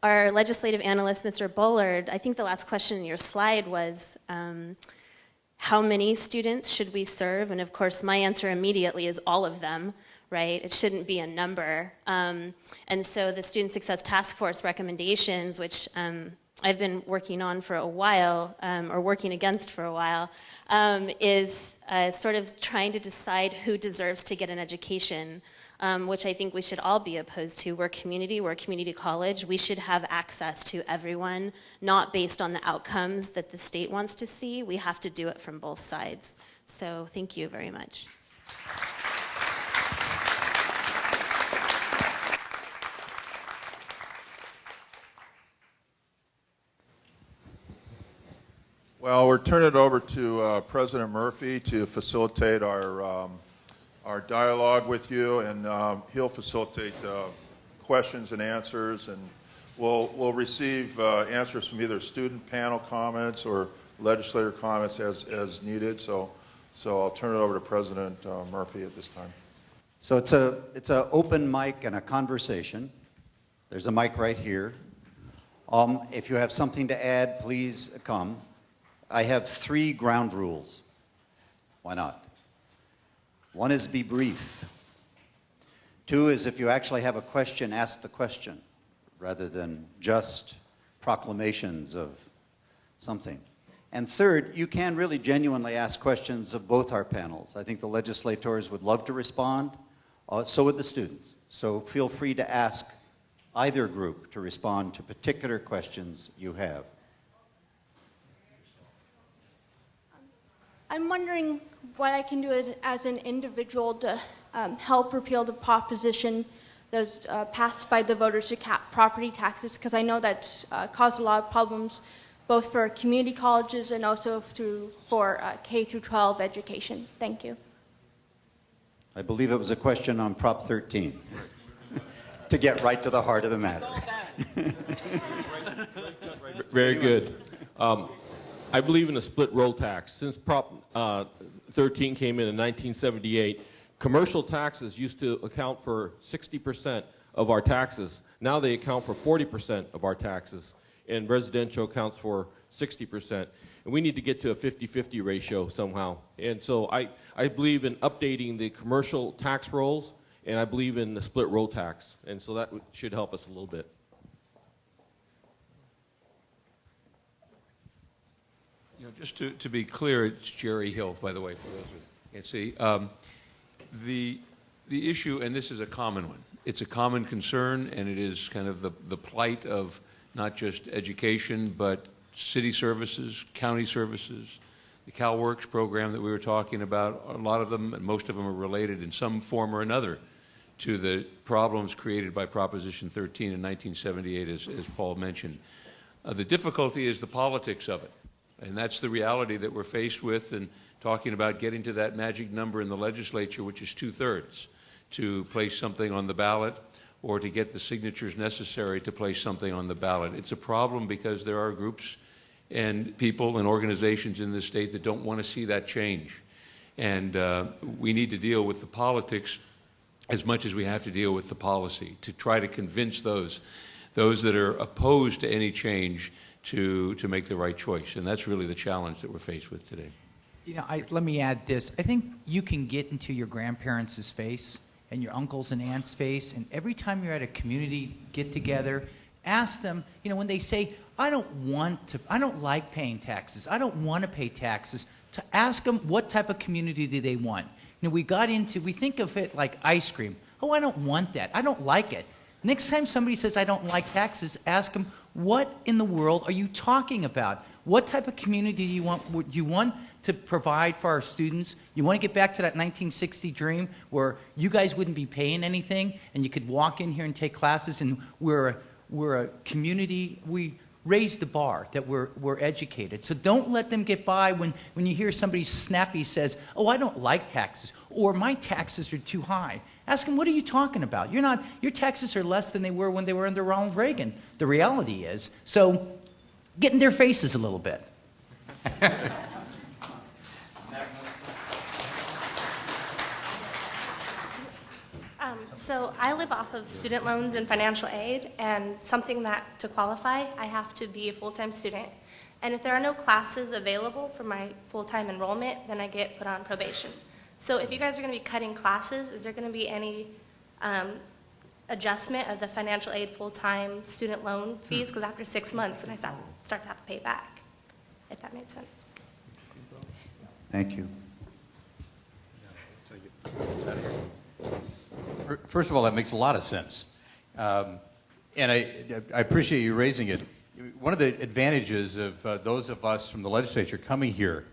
our legislative analyst, Mr. Bullard, I think the last question in your slide was, how many students should we serve? And of course, my answer immediately is all of them, right? It shouldn't be a number. And so the Student Success Task Force recommendations, which I've been working on for a while, or working against for a while, is sort of trying to decide who deserves to get an education. Which I think we should all be opposed to. We're a community college. We should have access to everyone, not based on the outcomes that the state wants to see. We have to do it from both sides. So thank you very much. Well, we're turning it over to President Murphy to facilitate our dialogue with you, and he'll facilitate questions and answers, and we'll receive answers from either student panel comments or legislator comments as needed. So I'll turn it over to President Murphy at this time. So it's a open mic and a conversation. There's a mic right here. If you have something to add, please come. I have 3 ground rules. Why not? 1 is be brief. 2 is if you actually have a question, ask the question, rather than just proclamations of something. And 3rd, you can really genuinely ask questions of both our panels. I think the legislators would love to respond, so would the students. So feel free to ask either group to respond to particular questions you have. I'm wondering what I can do as an individual to help repeal the proposition that's passed by the voters to cap property taxes, because I know that's caused a lot of problems both for community colleges and also for K through 12 education. Thank you. I believe it was a question on Prop 13, to get right to the heart of the matter. Very good. I believe in a split roll tax. Since Prop 13 came in 1978, commercial taxes used to account for 60% of our taxes. Now they account for 40% of our taxes, and residential accounts for 60%. And we need to get to a 50-50 ratio somehow. And so I believe in updating the commercial tax rolls, and I believe in the split roll tax. And so that should help us a little bit. You know, just to be clear, it's Jerry Hill, by the way, for those who can't see. The issue, and this is a common one, it's a common concern, and it is kind of the plight of not just education, but city services, county services, the CalWorks program that we were talking about. A lot of them, and most of them, are related in some form or another to the problems created by Proposition 13 in 1978, as Paul mentioned. The difficulty is the politics of it. And that's the reality that we're faced with in talking about getting to that magic number in the legislature, which is 2/3, to place something on the ballot or to get the signatures necessary to place something on the ballot. It's a problem because there are groups and people and organizations in this state that don't want to see that change. And we need to deal with the politics as much as we have to deal with the policy to try to convince those that are opposed to any change to make the right choice. And that's really the challenge that we're faced with today. You know, let me add this. I think you can get into your grandparents' face and your uncles and aunts' face, and every time you're at a community get-together, ask them, you know, when they say, I don't like paying taxes, I don't want to pay taxes, to ask them what type of community do they want. You know, we think of it like ice cream. Oh, I don't want that. I don't like it. Next time somebody says, I don't like taxes, ask them, what in the world are you talking about? What type of community do you want? Would you want to provide for our students? You want to get back to that 1960 dream where you guys wouldn't be paying anything and you could walk in here and take classes, and we're a community, we raise the bar, that we're educated. So don't let them get by when you hear somebody snappy says, oh, I don't like taxes, or my taxes are too high. Ask them, what are you talking about? Your taxes are less than they were when they were under Ronald Reagan. The reality is. So get in their faces a little bit. So I live off of student loans and financial aid, and something that to qualify, I have to be a full-time student. And if there are no classes available for my full-time enrollment, then I get put on probation. So if you guys are going to be cutting classes, is there going to be any adjustment of the financial aid full-time student loan fees? Because after 6 months, then I start to have to pay back, if that makes sense. Thank you. First of all, that makes a lot of sense. And I appreciate you raising it. One of the advantages of those of us from the legislature coming here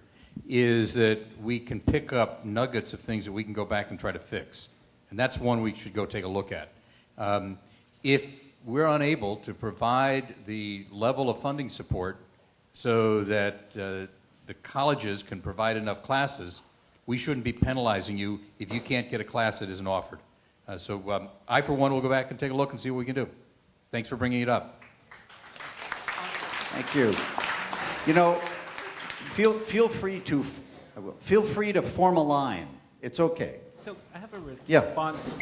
is that we can pick up nuggets of things that we can go back and try to fix. And that's one we should go take a look at. If we're unable to provide the level of funding support so that the colleges can provide enough classes, we shouldn't be penalizing you if you can't get a class that isn't offered. So I, for one, will go back and take a look and see what we can do. Thanks for bringing it up. Thank you. You know, feel free to form a line. It's okay. So I have a Yeah. response.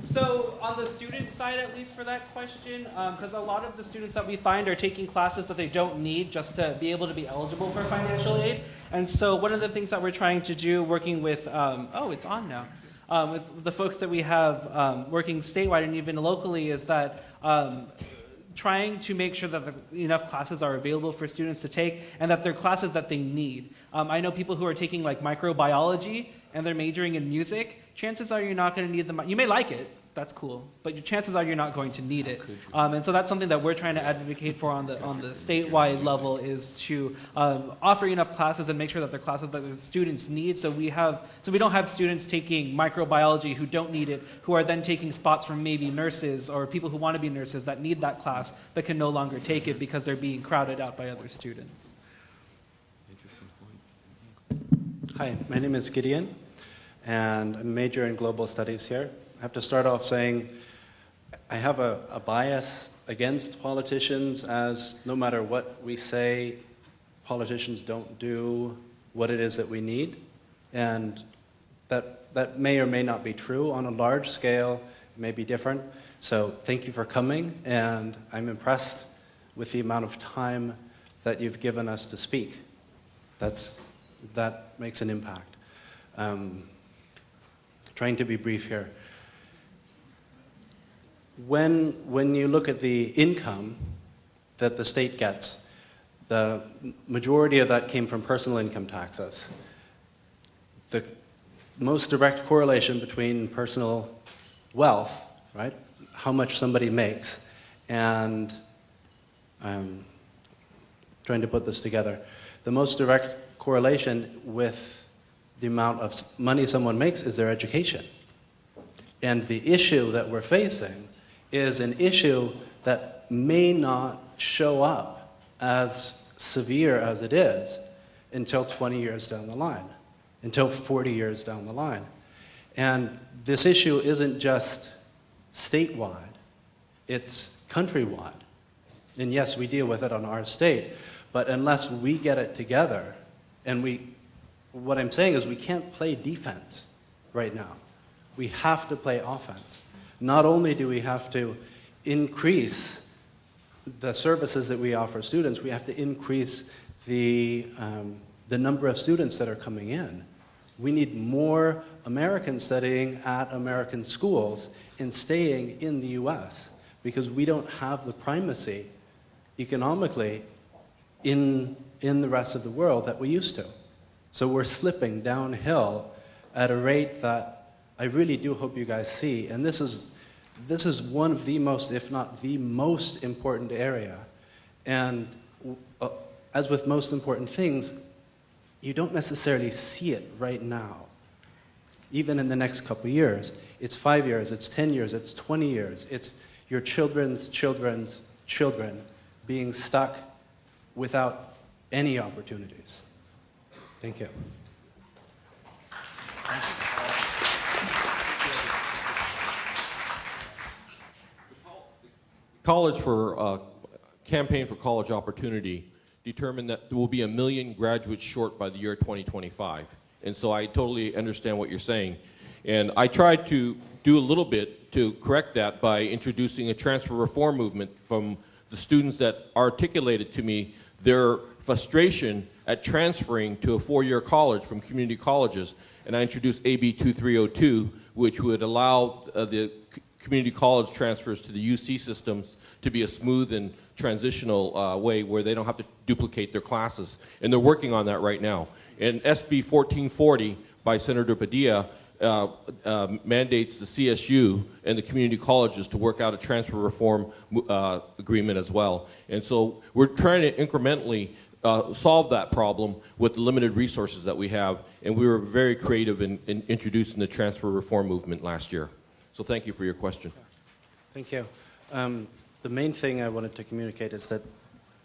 So on the student side, at least for that question, because a lot of the students that we find are taking classes that they don't need just to be able to be eligible for financial aid. And so one of the things that we're trying to do, working with, oh, it's on now. With the folks that we have working statewide and even locally, is that trying to make sure that enough classes are available for students to take, and that they're classes that they need. I know people who are taking like microbiology and they're majoring in music. Chances are you're not going to need them. You may like it, that's cool, but your chances are you're not going to need it. And so that's something that we're trying to advocate for on the statewide level, is to offer enough classes and make sure that they're classes that the students need. So we don't have students taking microbiology who don't need it, who are then taking spots from maybe nurses or people who want to be nurses that need that class but can no longer take it because they're being crowded out by other students. Hi, my name is Gideon, and I'm a major in global studies here. I have to start off saying I have a bias against politicians, as no matter what we say, politicians don't do what it is that we need. And that may or may not be true. On a large scale, it may be different. So thank you for coming, and I'm impressed with the amount of time that you've given us to speak. That makes an impact. Trying to be brief here. When you look at the income that the state gets, the majority of that came from personal income taxes. The most direct correlation between personal wealth, right, how much somebody makes, and I'm trying to put this together, the most direct correlation with the amount of money someone makes is their education. And the issue that we're facing is an issue that may not show up as severe as it is until 20 years down the line, until 40 years down the line. And this issue isn't just statewide, it's countrywide. And yes, we deal with it on our state, But unless we get it together, and what I'm saying is we can't play defense right now. We have to play offense. Not only do we have to increase the services that we offer students, we have to increase the number of students that are coming in. We need more Americans studying at American schools and staying in the US because we don't have the primacy economically in the rest of the world that we used to. So we're slipping downhill at a rate that I really do hope you guys see. And this is one of the most, if not the most important area. And as with most important things, you don't necessarily see it right now. Even in the next couple of years. It's 5 years, it's 10 years, it's 20 years. It's your children's children's children being stuck without any opportunities. Thank you. College for Campaign for College Opportunity determined that there will be 1 million graduates short by the year 2025. And so I totally understand what you're saying. And I tried to do a little bit to correct that by introducing a transfer reform movement from the students that articulated to me their frustration at transferring to a 4-year college from community colleges. And I introduced AB 2302, which would allow the community college transfers to the UC systems to be a smooth and transitional way where they don't have to duplicate their classes. And they're working on that right now. And SB 1440 by Senator Padilla mandates the CSU and the community colleges to work out a transfer reform agreement as well. And so we're trying to incrementally solve that problem with the limited resources that we have. And we were very creative in introducing the transfer reform movement last year. So thank you for your question. Thank you. The main thing I wanted to communicate is that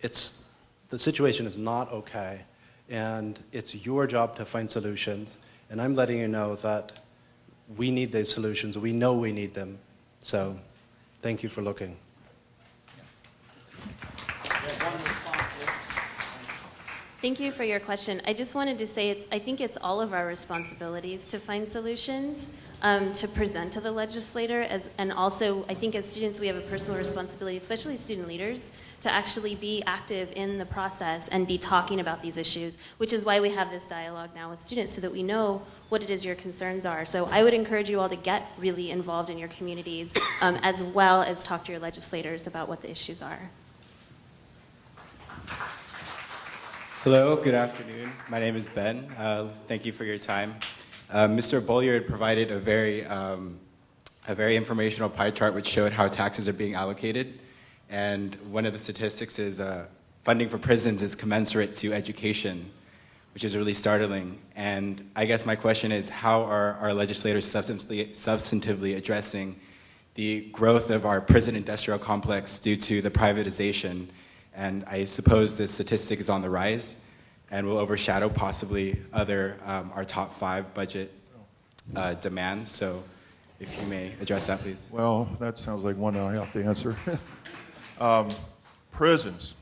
the situation is not okay, and it's your job to find solutions. And I'm letting you know that we need those solutions. We know we need them. So thank you for looking. Thank you for your question. I just wanted to say I think it's all of our responsibilities to find solutions, to present to the legislator, and also I think as students we have a personal responsibility, especially student leaders, to actually be active in the process and be talking about these issues, which is why we have this dialogue now with students so that we know what it is your concerns are. So I would encourage you all to get really involved in your communities as well as talk to your legislators about what the issues are. Hello, good afternoon. My name is Ben. Thank you for your time. Mr. Bolliard provided a very informational pie chart which showed how taxes are being allocated. And one of the statistics is funding for prisons is commensurate to education, which is really startling. And I guess my question is, how are our legislators substantively addressing the growth of our prison industrial complex due to the privatization? And I suppose this statistic is on the rise and will overshadow possibly other, our top 5 budget demands. So if you may address that, please. Well, that sounds like one I have to answer. Prisons.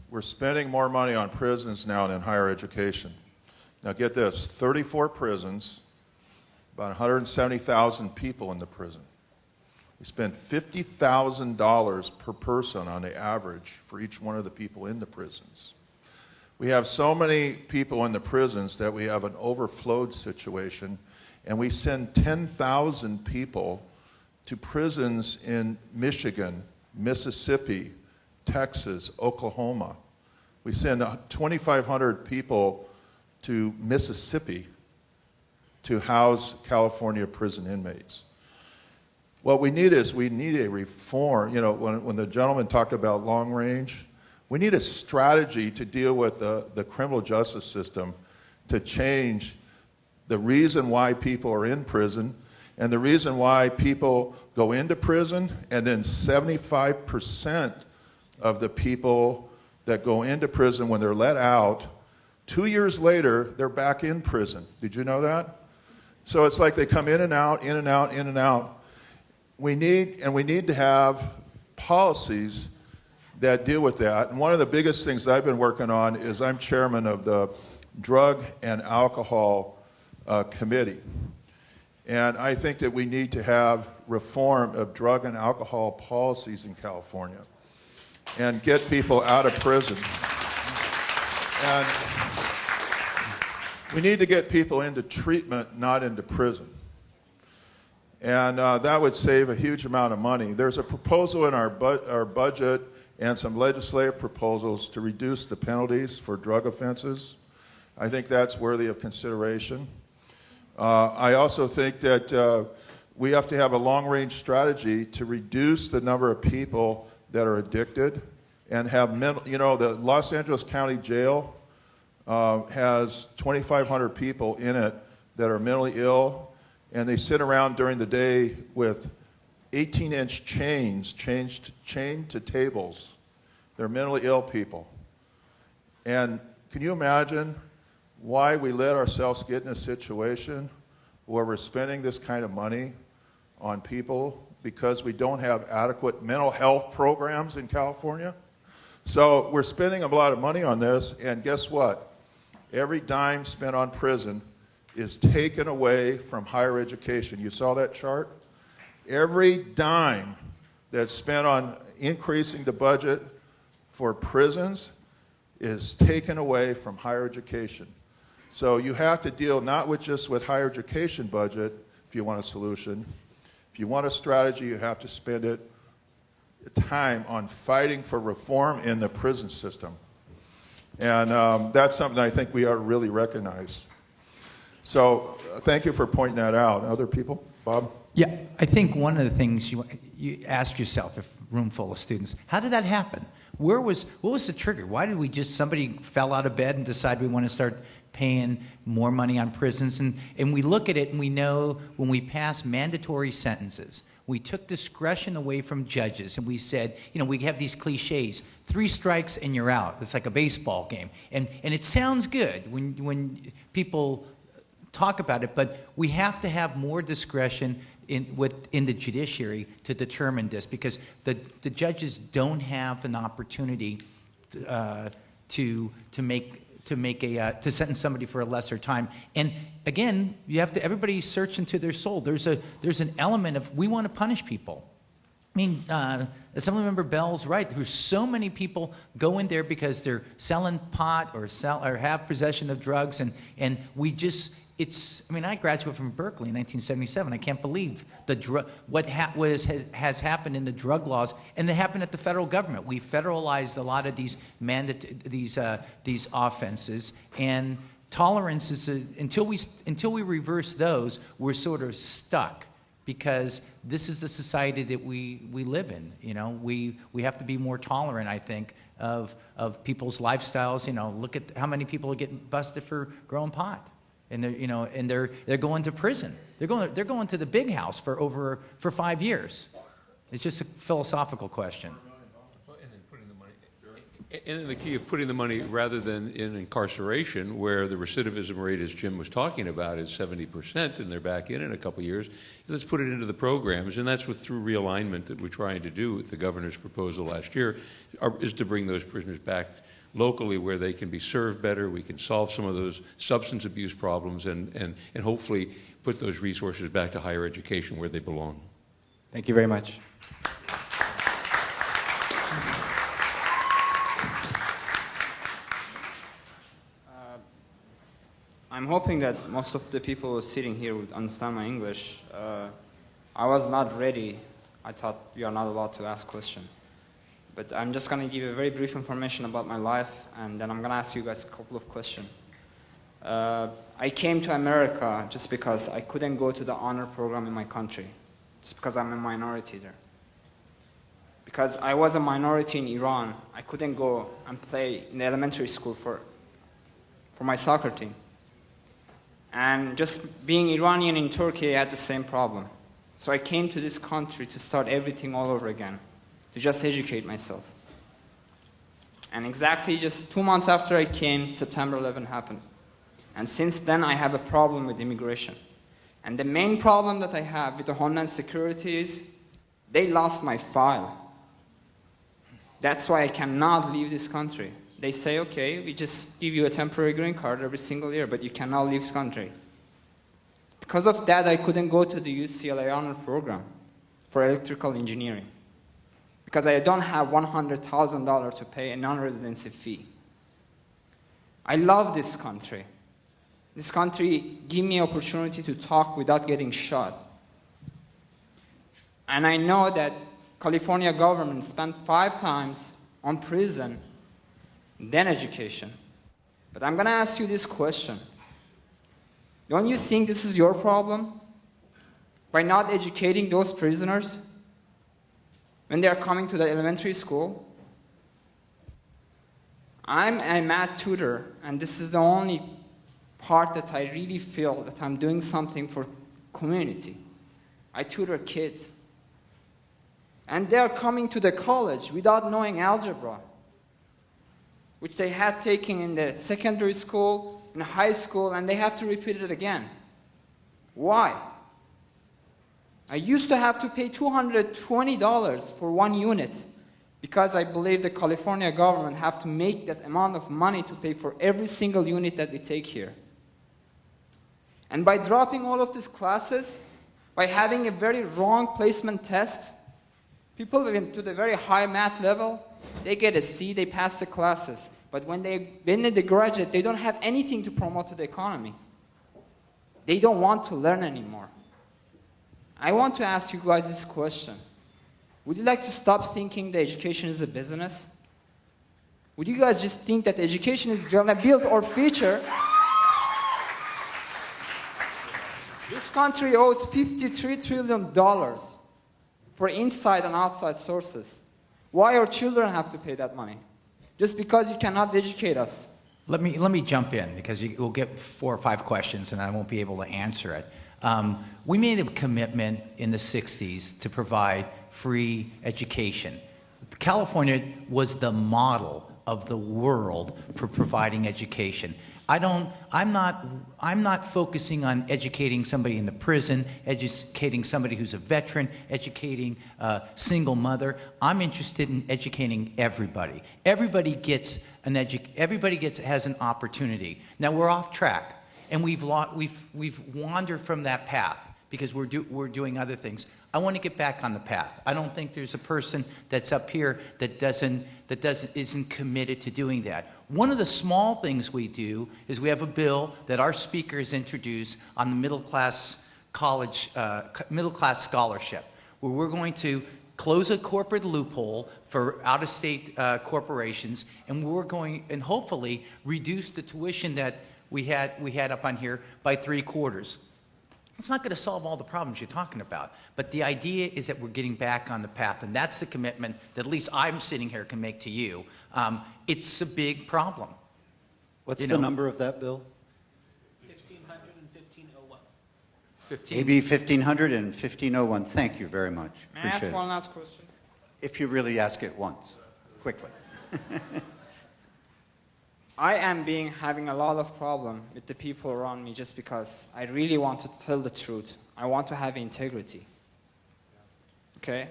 We're spending more money on prisons now than higher education. Now get this, 34 prisons, about 170,000 people in the prison. We spend $50,000 per person on the average for each one of the people in the prisons. We have so many people in the prisons that we have an overflowed situation, and we send 10,000 people to prisons in Michigan, Mississippi, Texas, Oklahoma. We send 2,500 people to Mississippi to house California prison inmates. What we need is we need a reform. You know, when the gentleman talked about long range, we need a strategy to deal with the criminal justice system to change the reason why people are in prison and the reason why people go into prison, and then 75% of the people that go into prison when they're let out, 2 years later, they're back in prison. Did you know that? So it's like they come in and out, in and out, in and out. We need to have policies that deal with that. And one of the biggest things that I've been working on is I'm chairman of the Drug and Alcohol Committee. And I think that we need to have reform of drug and alcohol policies in California and get people out of prison. And we need to get people into treatment, not into prison. And that would save a huge amount of money. There's a proposal in our budget and some legislative proposals to reduce the penalties for drug offenses. I think that's worthy of consideration. I also think that we have to have a long-range strategy to reduce the number of people that are addicted and have mental, you know, the Los Angeles County Jail has 2,500 people in it that are mentally ill, and they sit around during the day with 18-inch chains chained to tables. They're mentally ill people. And can you imagine why we let ourselves get in a situation where we're spending this kind of money on people because we don't have adequate mental health programs in California? So we're spending a lot of money on this, and guess what? Every dime spent on prison is taken away from higher education. You saw that chart? Every dime that's spent on increasing the budget for prisons is taken away from higher education. So you have to deal not with just with higher education budget if you want a solution. If you want a strategy, you have to spend it time on fighting for reform in the prison system. And that's something I think we ought to really recognize. So thank you for pointing that out. Other people? Bob? Yeah, I think one of the things you ask yourself, if room full of students, how did that happen? What was the trigger? Why did we just, somebody fell out of bed and decided we want to start paying more money on prisons? And we look at it and we know when we pass mandatory sentences, we took discretion away from judges and we said, you know, we have these cliches, 3 strikes and you're out. It's like a baseball game. And it sounds good when people talk about it, but we have to have more discretion in the judiciary to determine this, because the judges don't have an opportunity to sentence somebody for a lesser time. And again, you have to, everybody search into their soul. There's an element of, we want to punish people. I mean, Assemblymember Bell's right. There's so many people go in there because they're selling pot or have possession of drugs, and we just, I mean, I graduated from Berkeley in 1977. I can't believe what has happened in the drug laws, and it happened at the federal government. We federalized a lot of these offenses, and tolerance is until we reverse those, we're sort of stuck, because this is the society that we live in. You know, we have to be more tolerant, I think, of people's lifestyles. You know, look at how many people are getting busted for growing pot. And they're going to prison. They're going to the big house for 5 years. It's just a philosophical question. And then the key of putting the money rather than in incarceration, where the recidivism rate, as Jim was talking about, is 70%, and they're back in a couple of years. Let's put it into the programs, and that's through realignment that we're trying to do with the governor's proposal last year, is to bring those prisoners back locally where they can be served better. We can solve some of those substance abuse problems and hopefully put those resources back to higher education where they belong. Thank you very much. I'm hoping that most of the people sitting here would understand my English. I was not ready. I thought we are not allowed to ask questions. But I'm just going to give a very brief information about my life, and then I'm going to ask you guys a couple of questions. I came to America just because I couldn't go to the honor program in my country, just because I'm a minority there. Because I was a minority in Iran, I couldn't go and play in the elementary school for my soccer team. And just being Iranian in Turkey, I had the same problem. So I came to this country to start everything all over again, to just educate myself. And exactly just 2 months after I came, September 11 happened. And since then, I have a problem with immigration. And the main problem that I have with the Homeland Security is they lost my file. That's why I cannot leave this country. They say, okay, we just give you a temporary green card every single year, but you cannot leave this country. Because of that, I couldn't go to the UCLA honor program for electrical engineering. Because I don't have $100,000 to pay a non-residency fee. I love this country. This country gives me opportunity to talk without getting shot. And I know that California government spent 5 times on prison than education. But I'm going to ask you this question. Don't you think this is your problem? By not educating those prisoners when they are coming to the elementary school? I'm a math tutor, and this is the only part that I really feel that I'm doing something for community. I tutor kids. And they are coming to the college without knowing algebra, which they had taken in the secondary school, in high school, and they have to repeat it again. Why? I used to have to pay $220 for 1 unit because I believe the California government have to make that amount of money to pay for every single unit that we take here. And by dropping all of these classes, by having a very wrong placement test, people even to the very high math level, they get a C, they pass the classes. But when they graduate, they don't have anything to promote to the economy. They don't want to learn anymore. I want to ask you guys this question. Would you like to stop thinking that education is a business? Would you guys just think that education is going to build our future? This country owes $53 trillion for inside and outside sources. Why our children have to pay that money? Just because you cannot educate us. Let me jump in, because we'll get 4 or 5 questions and I won't be able to answer it. We made a commitment in the 60s to provide free education. California was the model of the world for providing education. I'm not focusing on educating somebody in the prison, educating somebody who's a veteran, educating a single mother. I'm interested in educating everybody. Everybody has an opportunity. Now we're off track, and we've wandered from that path because we're doing other things. I want to get back on the path. I don't think there's a person that's up here that isn't committed to doing that. One of the small things we do is we have a bill that our speaker has introduced on the middle class scholarship, where we're going to close a corporate loophole for out-of-state corporations, and we're going and hopefully reduce the tuition that we had up on here by 3/4. It's not going to solve all the problems you're talking about, but the idea is that we're getting back on the path, and that's the commitment that at least I'm sitting here can make to you. It's a big problem. What's the number of that bill? 1500 and 1501. AB 1500 and 1501. Thank you very much. May I ask one last question? If you really ask it once, quickly. I am having a lot of problem with the people around me just because I really want to tell the truth. I want to have integrity. Okay?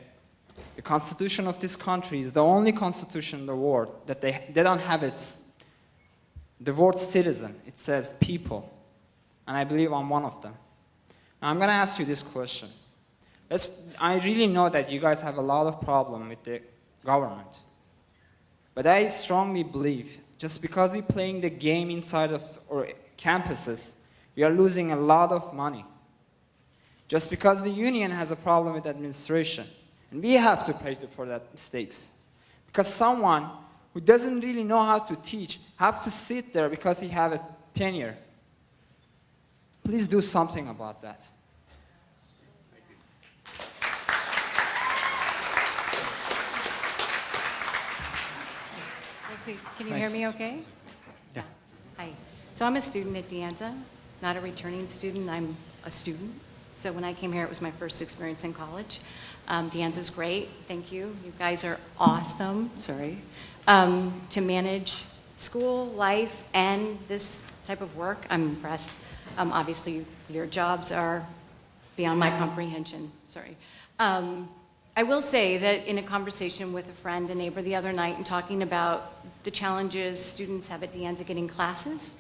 The constitution of this country is the only constitution in the world that they don't have the word citizen. It says people. And I believe I'm one of them. Now I'm going to ask you this question. I really know that you guys have a lot of problem with the government. But I strongly believe just because we're playing the game inside of our campuses, we are losing a lot of money. Just because the union has a problem with administration, and we have to pay for that mistakes. Because someone who doesn't really know how to teach have to sit there because he have a tenure. Please do something about that. Can you hear me okay? Yeah. Hi. So I'm a student at Anza, not a returning student. I'm a student. So when I came here, it was my first experience in college. Anza's great. Thank you. You guys are awesome. Sorry. To manage school, life, and this type of work, I'm impressed. Obviously, your jobs are beyond my comprehension. Sorry. I I will say that in a conversation with a friend, a neighbor the other night, and talking about the challenges students have at De Anza getting classes,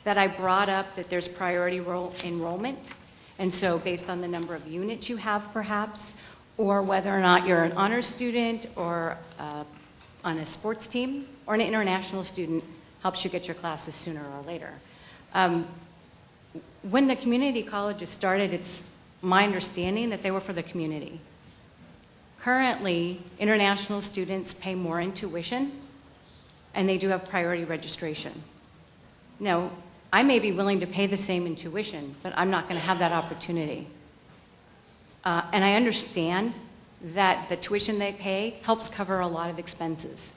that I brought up that there's priority enrollment. And so based on the number of units you have perhaps, or whether or not you're an honors student or on a sports team or an international student, helps you get your classes sooner or later. When the community colleges started, it's my understanding that they were for the community. Currently, international students pay more in tuition, and they do have priority registration. Now, I may be willing to pay the same in tuition, but I'm not going to have that opportunity. And I understand that the tuition they pay helps cover a lot of expenses.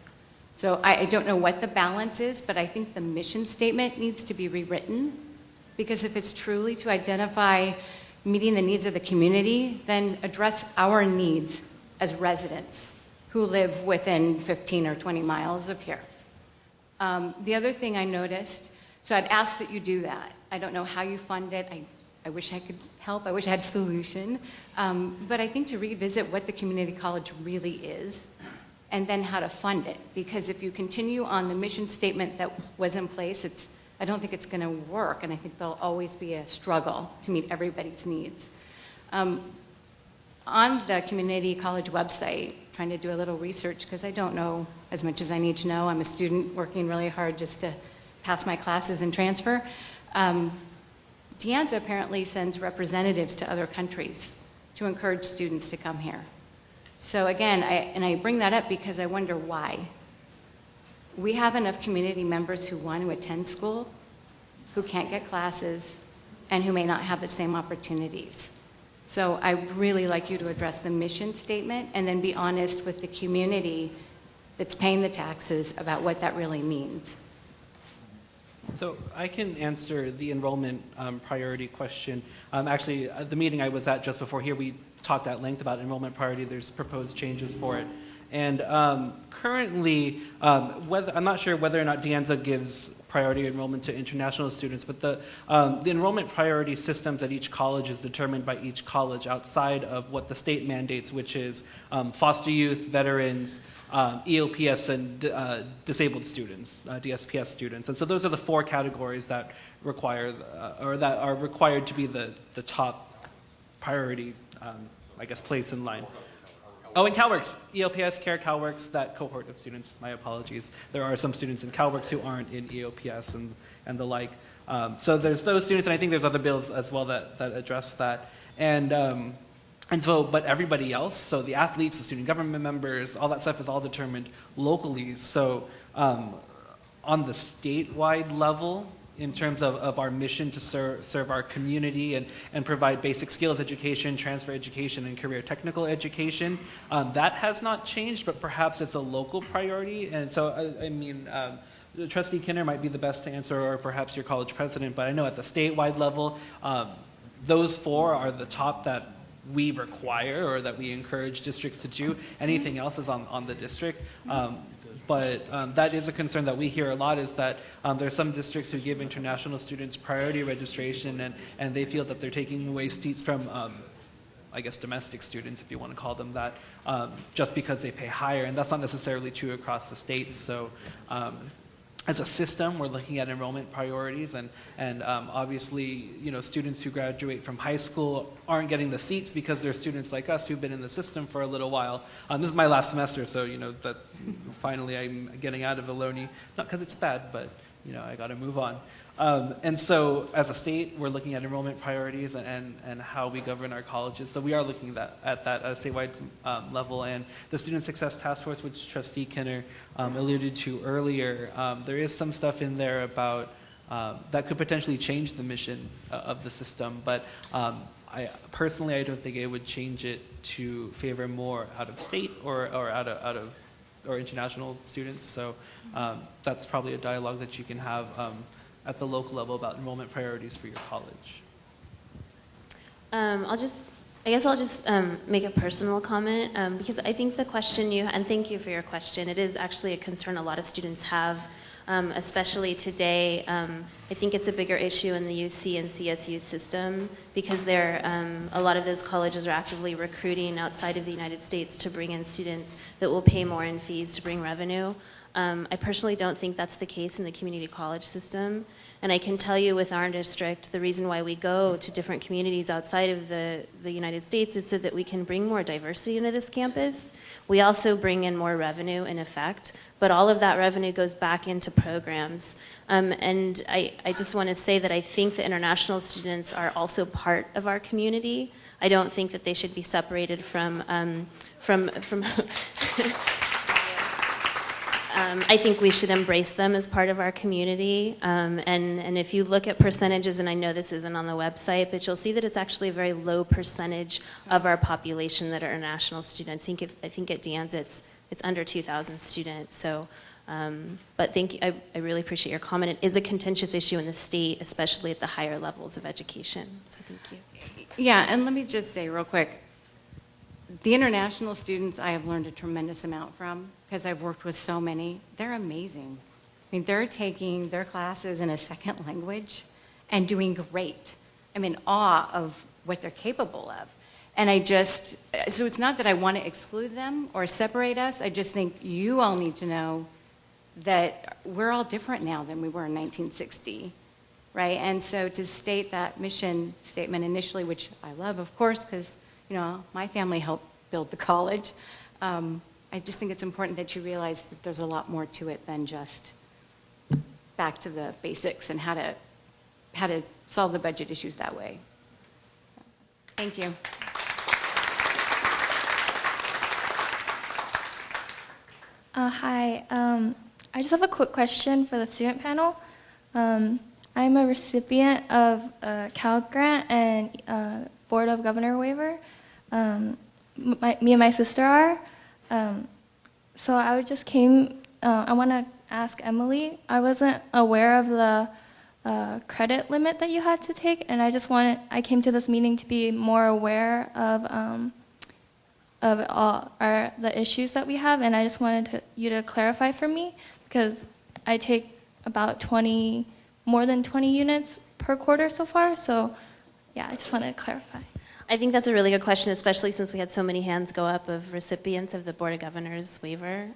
So I don't know what the balance is, but I think the mission statement needs to be rewritten, because if it's truly to identify meeting the needs of the community, then address our needs as residents who live within 15 or 20 miles of here. The other thing I noticed, so I'd ask that you do that. I don't know how you fund it. I wish I could help. I wish I had a solution. But I think to revisit what the community college really is and then how to fund it. Because if you continue on the mission statement that was in place, I don't think it's going to work. And I think there'll always be a struggle to meet everybody's needs. On the community college website, trying to do a little research because I don't know as much as I need to know. I'm a student working really hard just to pass my classes and transfer. De Anza apparently sends representatives to other countries to encourage students to come here. So again, I bring that up because I wonder why. We have enough community members who want to attend school, who can't get classes, and who may not have the same opportunities. So I'd really like you to address the mission statement and then be honest with the community that's paying the taxes about what that really means. So I can answer the enrollment priority question. Actually, at the meeting I was at just before here, we talked at length about enrollment priority. There's proposed changes for it. And currently, I'm not sure whether or not De Anza gives priority enrollment to international students, but the enrollment priority systems at each college is determined by each college outside of what the state mandates, which is foster youth, veterans, EOPS, and disabled students, DSPS students. And so those are the four categories that require, or that are required to be the top priority, I guess, place in line. Oh, and CalWorks, EOPS, CARE, CalWorks, that cohort of students, my apologies. There are some students in CalWorks who aren't in EOPS and the like. So there's those students, and I think there's other bills as well that address that. And so, but everybody else, so the athletes, the student government members, all that stuff is all determined locally. So on the statewide level, in terms of our mission to serve our community and provide basic skills education, transfer education, and career technical education. That has not changed, but perhaps it's a local priority. And so, I mean, Trustee Kinner might be the best to answer, or perhaps your college president, but I know at the statewide level, those four are the top that we require or that we encourage districts to do. Anything else is on the district. But that is a concern that we hear a lot, is that there are some districts who give international students priority registration, and they feel that they're taking away seats from, I guess, domestic students, if you want to call them that, just because they pay higher, and that's not necessarily true across the state. So as a system, we're looking at enrollment priorities, and obviously, you know, students who graduate from high school aren't getting the seats because they're students like us who've been in the system for a little while. This is my last semester, so, you know, that finally I'm getting out of Ohlone, not because it's bad, but, you know, I got to move on. And so as a state, we're looking at enrollment priorities and how we govern our colleges. So we are looking at that at a statewide level. And the Student Success Task Force, which Trustee Kinner alluded to earlier, there is some stuff in there about that could potentially change the mission of the system. But I don't think it would change it to favor more out of state or out of international students. So that's probably a dialogue that you can have at the local level about enrollment priorities for your college. I guess I'll just make a personal comment because I think the question and thank you for your question, it is actually a concern a lot of students have especially today. I think it's a bigger issue in the UC and CSU system because a lot of those colleges are actively recruiting outside of the United States to bring in students that will pay more in fees to bring revenue. I personally don't think that's the case in the community college system. And I can tell you with our district, the reason why we go to different communities outside of the United States is so that we can bring more diversity into this campus. We also bring in more revenue in effect, but all of that revenue goes back into programs. And I just want to say that I think the international students are also part of our community. I don't think that they should be separated from I think we should embrace them as part of our community. And if you look at percentages, and I know this isn't on the website, but you'll see that it's actually a very low percentage of our population that are international students. I think at De Anza it's under 2,000 students. So, but thank you. I really appreciate your comment. It is a contentious issue in the state, especially at the higher levels of education. So thank you. Yeah, and let me just say real quick, the international students I have learned a tremendous amount from because I've worked with so many. They're amazing. I mean, they're taking their classes in a second language and doing great. I'm in awe of what they're capable of. And so it's not that I want to exclude them or separate us. I just think you all need to know that we're all different now than we were in 1960, right? And so to state that mission statement initially, which I love, of course, because my family helped build the college. I just think it's important that you realize that there's a lot more to it than just back to the basics and how to solve the budget issues that way. Thank you. Hi. I just have a quick question for the student panel. I'm a recipient of a Cal Grant and Board of Governor waiver. Me and my sister are. So I I want to ask Emily. I wasn't aware of the credit limit that you had to take, and I came to this meeting to be more aware of the issues that we have, and I just wanted you to clarify for me, because I take about more than 20 units per quarter so far, so yeah, I just wanted to clarify. I think that's a really good question, especially since we had so many hands go up of recipients of the Board of Governors waiver.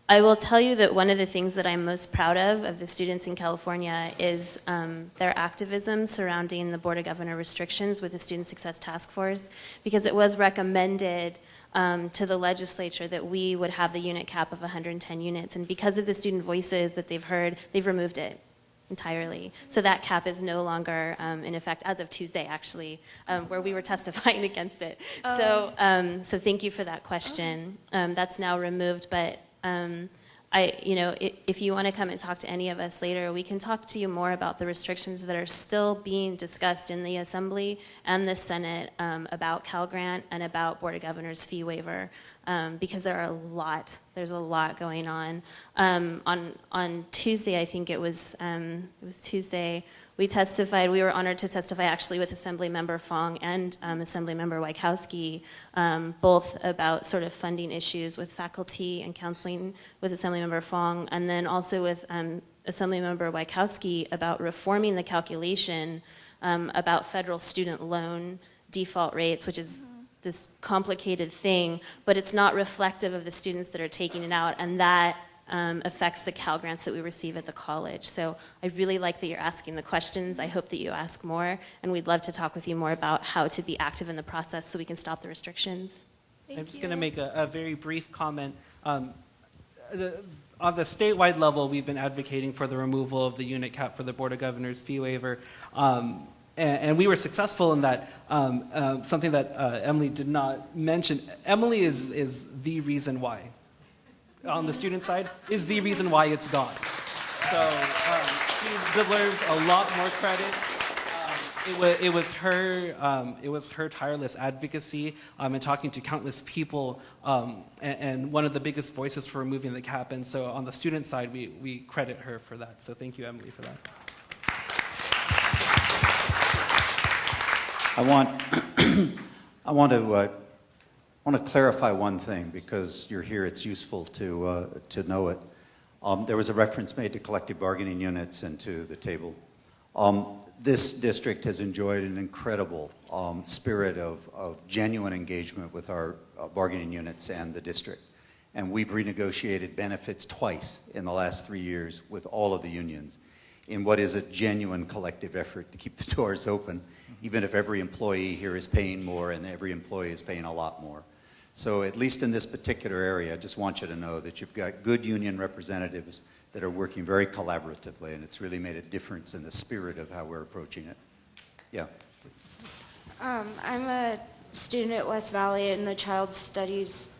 I will tell you that one of the things that I'm most proud of the students in California is their activism surrounding the Board of Governor restrictions with the Student Success Task Force, because it was recommended to the legislature that we would have the unit cap of 110 units, and because of the student voices that they've heard, they've removed it entirely. So that cap is no longer in effect as of Tuesday, actually, where we were testifying against it. So thank you for that question. That's now removed, but if you want to come and talk to any of us later, we can talk to you more about the restrictions that are still being discussed in the Assembly and the Senate about Cal Grant and about Board of Governors fee waiver, because there's a lot going on. On Tuesday, I think it was Tuesday, we were honored to testify actually with Assemblymember Fong and Assemblymember Wajkowski, both about sort of funding issues with faculty and counseling with Assemblymember Fong, and then also with Assemblymember Wajkowski about reforming the calculation about federal student loan default rates, which is this complicated thing, but it's not reflective of the students that are taking it out, and that affects the Cal Grants that we receive at the college. So I really like that you're asking the questions. I hope that you ask more, and we'd love to talk with you more about how to be active in the process so we can stop the restrictions. I'm just going to make a very brief comment. On the statewide level, we've been advocating for the removal of the unit cap for the Board of Governors fee waiver. And we were successful in that. Something that Emily did not mention. Emily is the reason why. On the student side, is the reason why it's gone. So she deserves a lot more credit. It was her tireless advocacy and talking to countless people, and one of the biggest voices for removing the cap. And so on the student side, we credit her for that. So thank you, Emily, for that. I want to clarify one thing, because you're here, it's useful to know it. There was a reference made to collective bargaining units and to the table. This district has enjoyed an incredible spirit of genuine engagement with our bargaining units and the district. And we've renegotiated benefits twice in the last 3 years with all of the unions in what is a genuine collective effort to keep the doors open, even if every employee here is paying more and every employee is paying a lot more. So at least in this particular area, I just want you to know that you've got good union representatives that are working very collaboratively, and it's really made a difference in the spirit of how we're approaching it. Yeah. I'm a student at West Valley in the Child Studies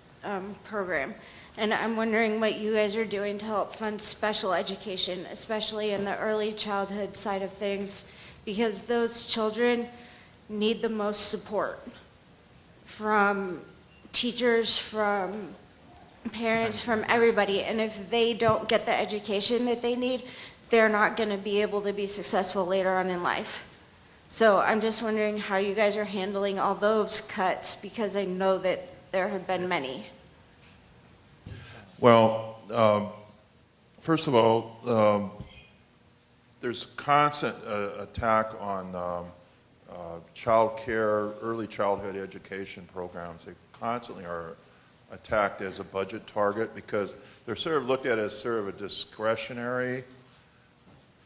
program, and I'm wondering what you guys are doing to help fund special education, especially in the early childhood side of things, because those children need the most support from teachers, from parents, from everybody. And if they don't get the education that they need, they're not going to be able to be successful later on in life. So I'm just wondering how you guys are handling all those cuts, because I know that there have been many. Well, first of all, there's constant attack on child care, early childhood education programs. They constantly are attacked as a budget target because they're sort of looked at as sort of a discretionary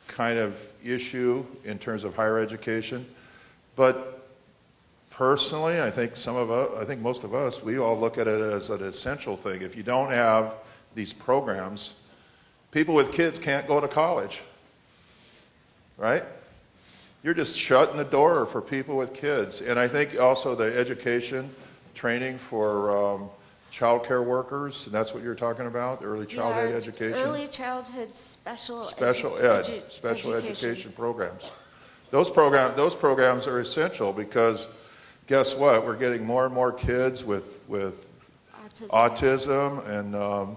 kind of issue in terms of higher education. But personally, I think most of us, we all look at it as an essential thing. If you don't have these programs, people with kids can't go to college, right? You're just shutting the door for people with kids. And I think also the education, training for child care workers, and that's what you're talking about, early childhood education? Early childhood special education programs. Those programs are essential because guess what? We're getting more and more kids with autism and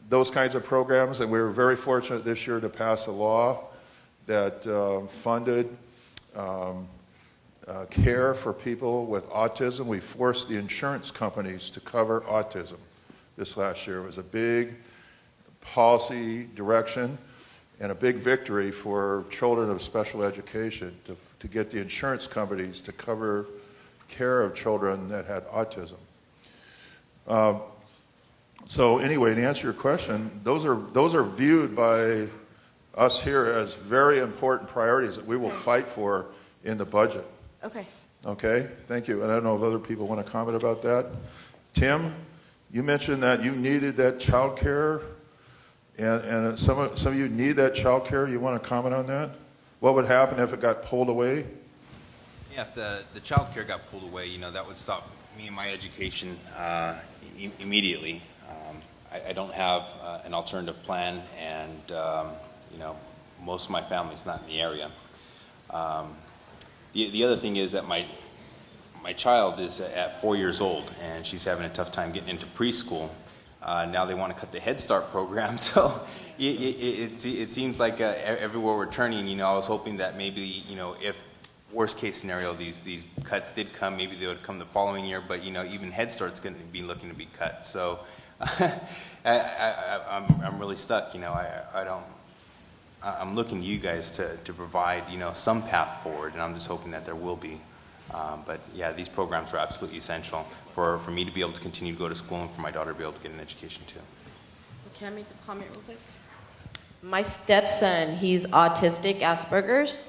those kinds of programs, and we were very fortunate this year to pass a law that funded care for people with autism. We forced the insurance companies to cover autism this last year. It was a big policy direction and a big victory for children of special education to get the insurance companies to cover care of children that had autism. So anyway, to answer your question, those are viewed by us here as very important priorities that we will fight for in the budget. Okay. Okay, thank you. And I don't know if other people want to comment about that. Tim, you mentioned that you needed that child care, and some of you need that child care. You want to comment on that? What would happen if it got pulled away? Yeah, if the child care got pulled away, that would stop me and my education immediately. I don't have an alternative plan, and most of my family's not in the area. The other thing is that my child is at 4 years old, and she's having a tough time getting into preschool. Now they want to cut the Head Start program, so it seems like everywhere we're turning, I was hoping that maybe, if worst case scenario, these cuts did come, maybe they would come the following year, but even Head Start's going to be looking to be cut. So I'm really stuck. I'm looking to you guys to provide, some path forward, and I'm just hoping that there will be. But yeah, these programs are absolutely essential for me to be able to continue to go to school and for my daughter to be able to get an education too. Can I make a comment real quick? My stepson, he's autistic, Asperger's,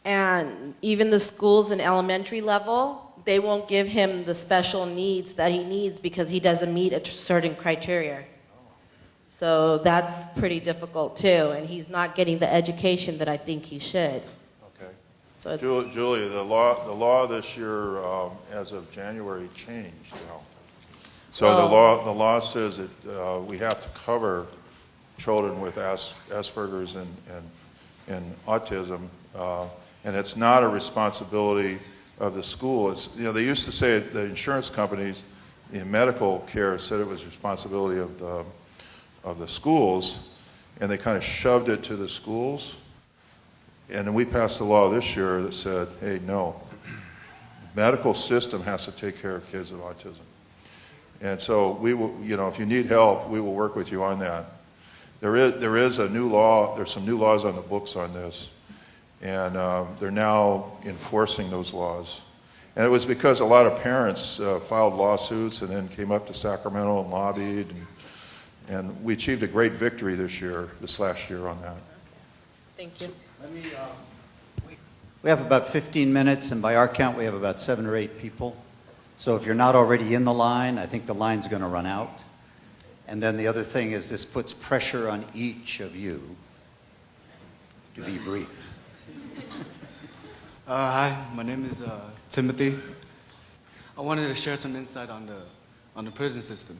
and even the schools in elementary level, they won't give him the special needs that he needs because he doesn't meet a certain criteria. So that's pretty difficult too, and he's not getting the education that I think he should. Okay. So Julia, the law this year, as of January, changed now. So the law says that we have to cover children with Asperger's and autism, and it's not a responsibility of the school. It's, they used to say the insurance companies in medical care said it was responsibility of the schools, and they kind of shoved it to the schools. And then we passed a law this year that said, hey, no, the medical system has to take care of kids with autism. And so we will, if you need help, we will work with you on that. there is a new law, there's some new laws on the books on this, and they're now enforcing those laws. And it was because a lot of parents filed lawsuits and then came up to Sacramento and lobbied, and we achieved a great victory this last year on that. Thank you. We have about 15 minutes, and by our count, we have about 7 or 8 people. So if you're not already in the line, I think the line's going to run out. And then the other thing is this puts pressure on each of you to be brief. Hi, my name is Timothy. I wanted to share some insight on the prison system.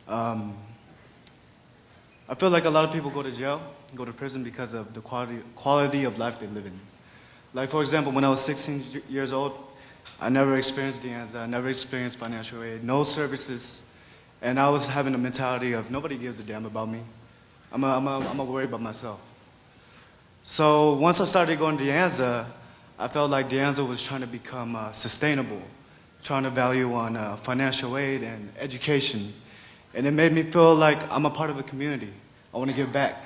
I feel like a lot of people go to jail, go to prison because of the quality of life they live in. Like, for example, when I was 16 years old, I never experienced the Anza, I never experienced financial aid, no services, and I was having a mentality of nobody gives a damn about me. I'm a worry about myself. So once I started going to the Anza, I felt like the Anza was trying to become sustainable, trying to value on financial aid and education. And it made me feel like I'm a part of a community. I want to give back.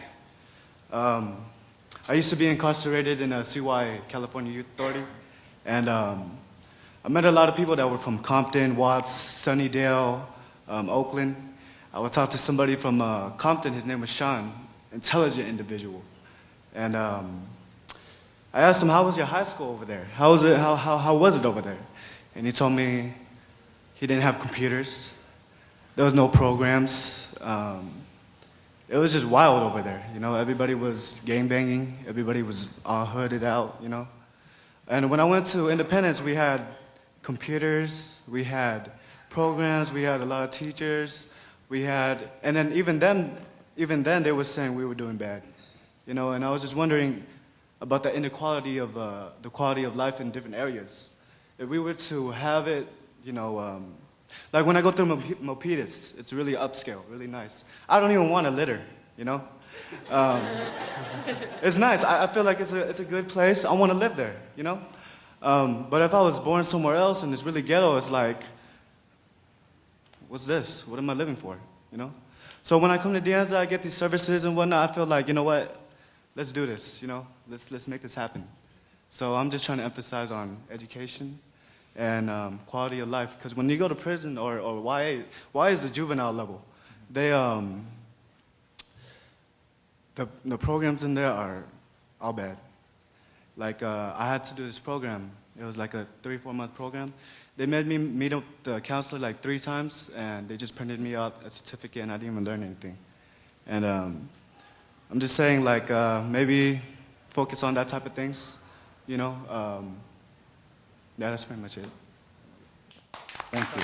I used to be incarcerated in a CY, California Youth Authority, and I met a lot of people that were from Compton, Watts, Sunnydale, Oakland. I would talk to somebody from Compton, his name was Sean, intelligent individual. And I asked him, how was your high school over there? How was it over there? And he told me he didn't have computers. There was no programs. It was just wild over there, you know. Everybody was gangbanging. Everybody was all hooded out, you know. And when I went to Independence, we had computers, we had programs, we had a lot of teachers, and then even then they were saying we were doing bad, you know. And I was just wondering about the inequality of the quality of life in different areas. If we were to have it, you know. Like when I go through Milpitas, it's really upscale, really nice. I don't even want to litter, you know? It's nice. I feel like it's a good place. I want to live there, you know? But if I was born somewhere else and it's really ghetto, it's like, what's this? What am I living for, you know? So when I come to Anza, I get these services and whatnot. I feel like, you know what? Let's do this, you know? Let's make this happen. So I'm just trying to emphasize on education and quality of life, because when you go to prison or YA is the juvenile level, they the programs in there are all bad. Like I had to do this program. It was like a 3-4 month program. They made me meet up the counselor like 3 times, and they just printed me out a certificate, and I didn't even learn anything. And I'm just saying, like maybe focus on that type of things, you know. Yeah, that's pretty much it. Thank you.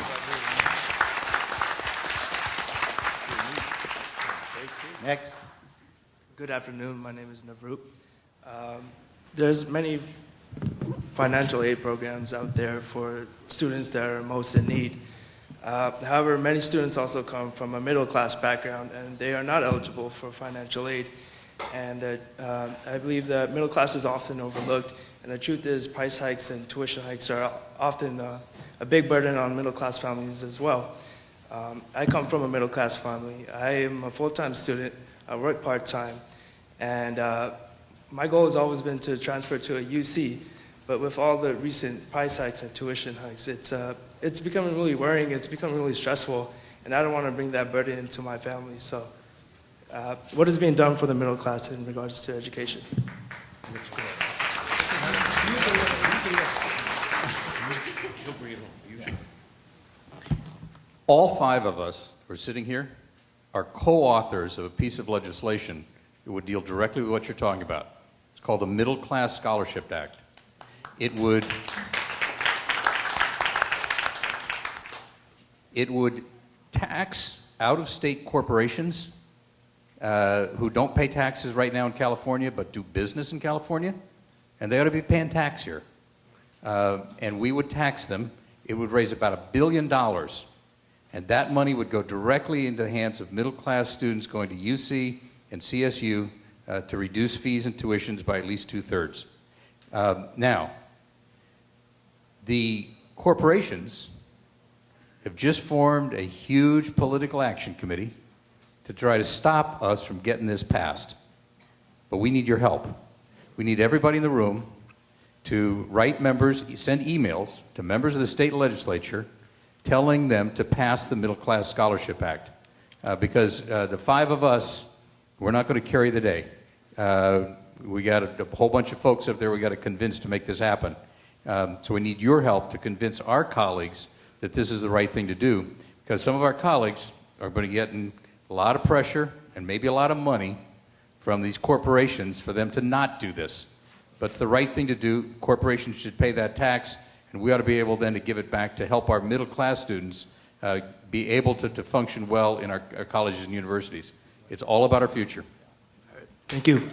Next. Good afternoon. My name is Navroop. There's many financial aid programs out there for students that are most in need. However, many students also come from a middle-class background, and they are not eligible for financial aid. And I believe that middle class is often overlooked. And the truth is, price hikes and tuition hikes are often a big burden on middle-class families as well. I come from a middle-class family. I am a full-time student. I work part-time. And my goal has always been to transfer to a UC. But with all the recent price hikes and tuition hikes, it's becoming really worrying. It's becoming really stressful. And I don't want to bring that burden into my family. So what is being done for the middle class in regards to education? All 5 of us who are sitting here are co-authors of a piece of legislation that would deal directly with what you're talking about. It's called the Middle Class Scholarship Act. It would tax out-of-state corporations who don't pay taxes right now in California but do business in California, and they ought to be paying tax here. And we would tax them. It would raise about $1 billion, and that money would go directly into the hands of middle-class students going to UC and CSU to reduce fees and tuitions by at least 2/3. Now, the corporations have just formed a huge political action committee to try to stop us from getting this passed. But we need your help. We need everybody in the room to write members, send emails to members of the state legislature telling them to pass the Middle Class Scholarship Act. Because the five of us, we're not going to carry the day. We got a whole bunch of folks up there we got to convince to make this happen. So we need your help to convince our colleagues that this is the right thing to do, because some of our colleagues are going to get in a lot of pressure and maybe a lot of money from these corporations for them to not do this. But it's the right thing to do. Corporations should pay that tax, and we ought to be able then to give it back to help our middle class students be able to function well in our colleges and universities. It's all about our future. Thank you.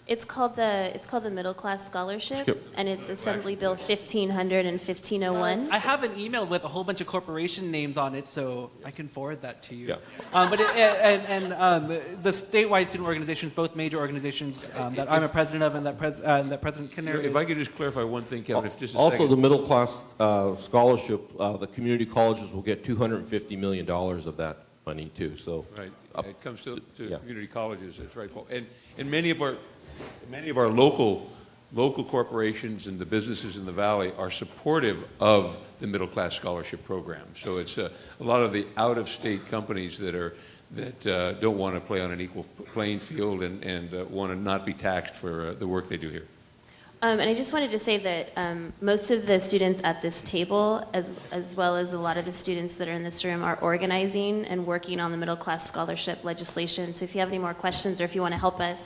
It's called the Middle Class Scholarship, and it's Assembly Bill 1500 and 1501. I have an email with a whole bunch of corporation names on it, so I can forward that to you. Yeah. But the statewide student organizations, both major organizations that I'm a president of, and that President Kinner If I could just clarify one thing, Kevin, if just a also, second. the middle class scholarship, the community colleges will get $250 million of that money too. So Right. It comes to community colleges. That's right, Paul. And many of our local corporations and the businesses in the valley are supportive of the middle class scholarship program. So it's a lot of the out-of-state companies that don't want to play on an equal playing field and want to not be taxed for the work they do here. And I just wanted to say that most of the students at this table, as well as a lot of the students that are in this room, are organizing and working on the middle class scholarship legislation. So if you have any more questions or if you want to help us,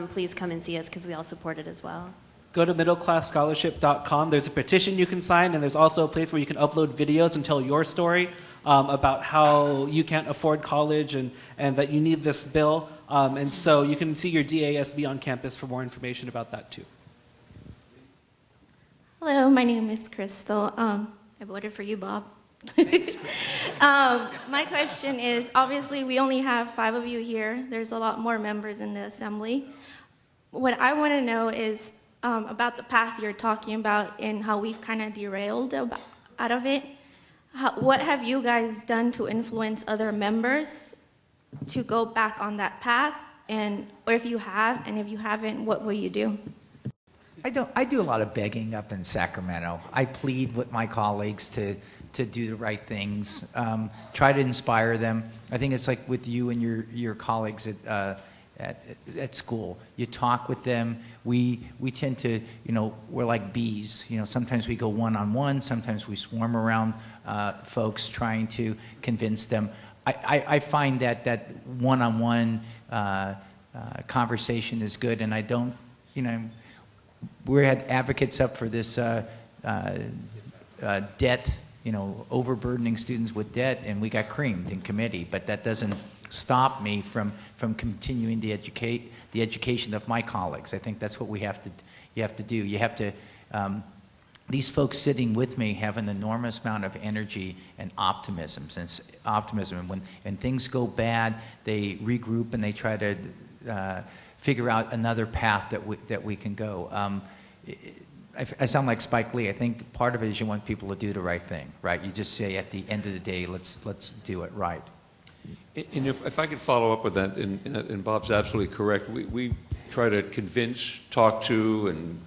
please come and see us, because we all support it as well. Go to middleclassscholarship.com. There's a petition you can sign, and there's also a place where you can upload videos and tell your story about how you can't afford college and that you need this bill. And so you can see your DASB on campus for more information about that too. Hello, my name is Crystal. I voted for you, Bob. My question is, obviously we only have 5 of you here. There's a lot more members in the assembly. What I want to know is about the path you're talking about and how we've kind of derailed out of it. What have you guys done to influence other members to go back on that path? Or if you have, and if you haven't, what will you do? I do a lot of begging up in Sacramento. I plead with my colleagues to do the right things, try to inspire them. I think it's like with you and your colleagues at school. You talk with them. We tend to, we're like bees. Sometimes we go one-on-one. Sometimes we swarm around folks trying to convince them. I find that one-on-one conversation is good, and I don't, we had advocates up for this debt, overburdening students with debt, and we got creamed in committee. But that doesn't stop me from continuing the education of my colleagues. I think that's what you have to do. You have to. These folks sitting with me have an enormous amount of energy and optimism. And when things go bad, they regroup and they try to figure out another path that we can go. I sound like Spike Lee. I think part of it is you want people to do the right thing, right? You just say at the end of the day, let's do it right. And if I could follow up with that, and Bob's absolutely correct. We try to convince, talk to, and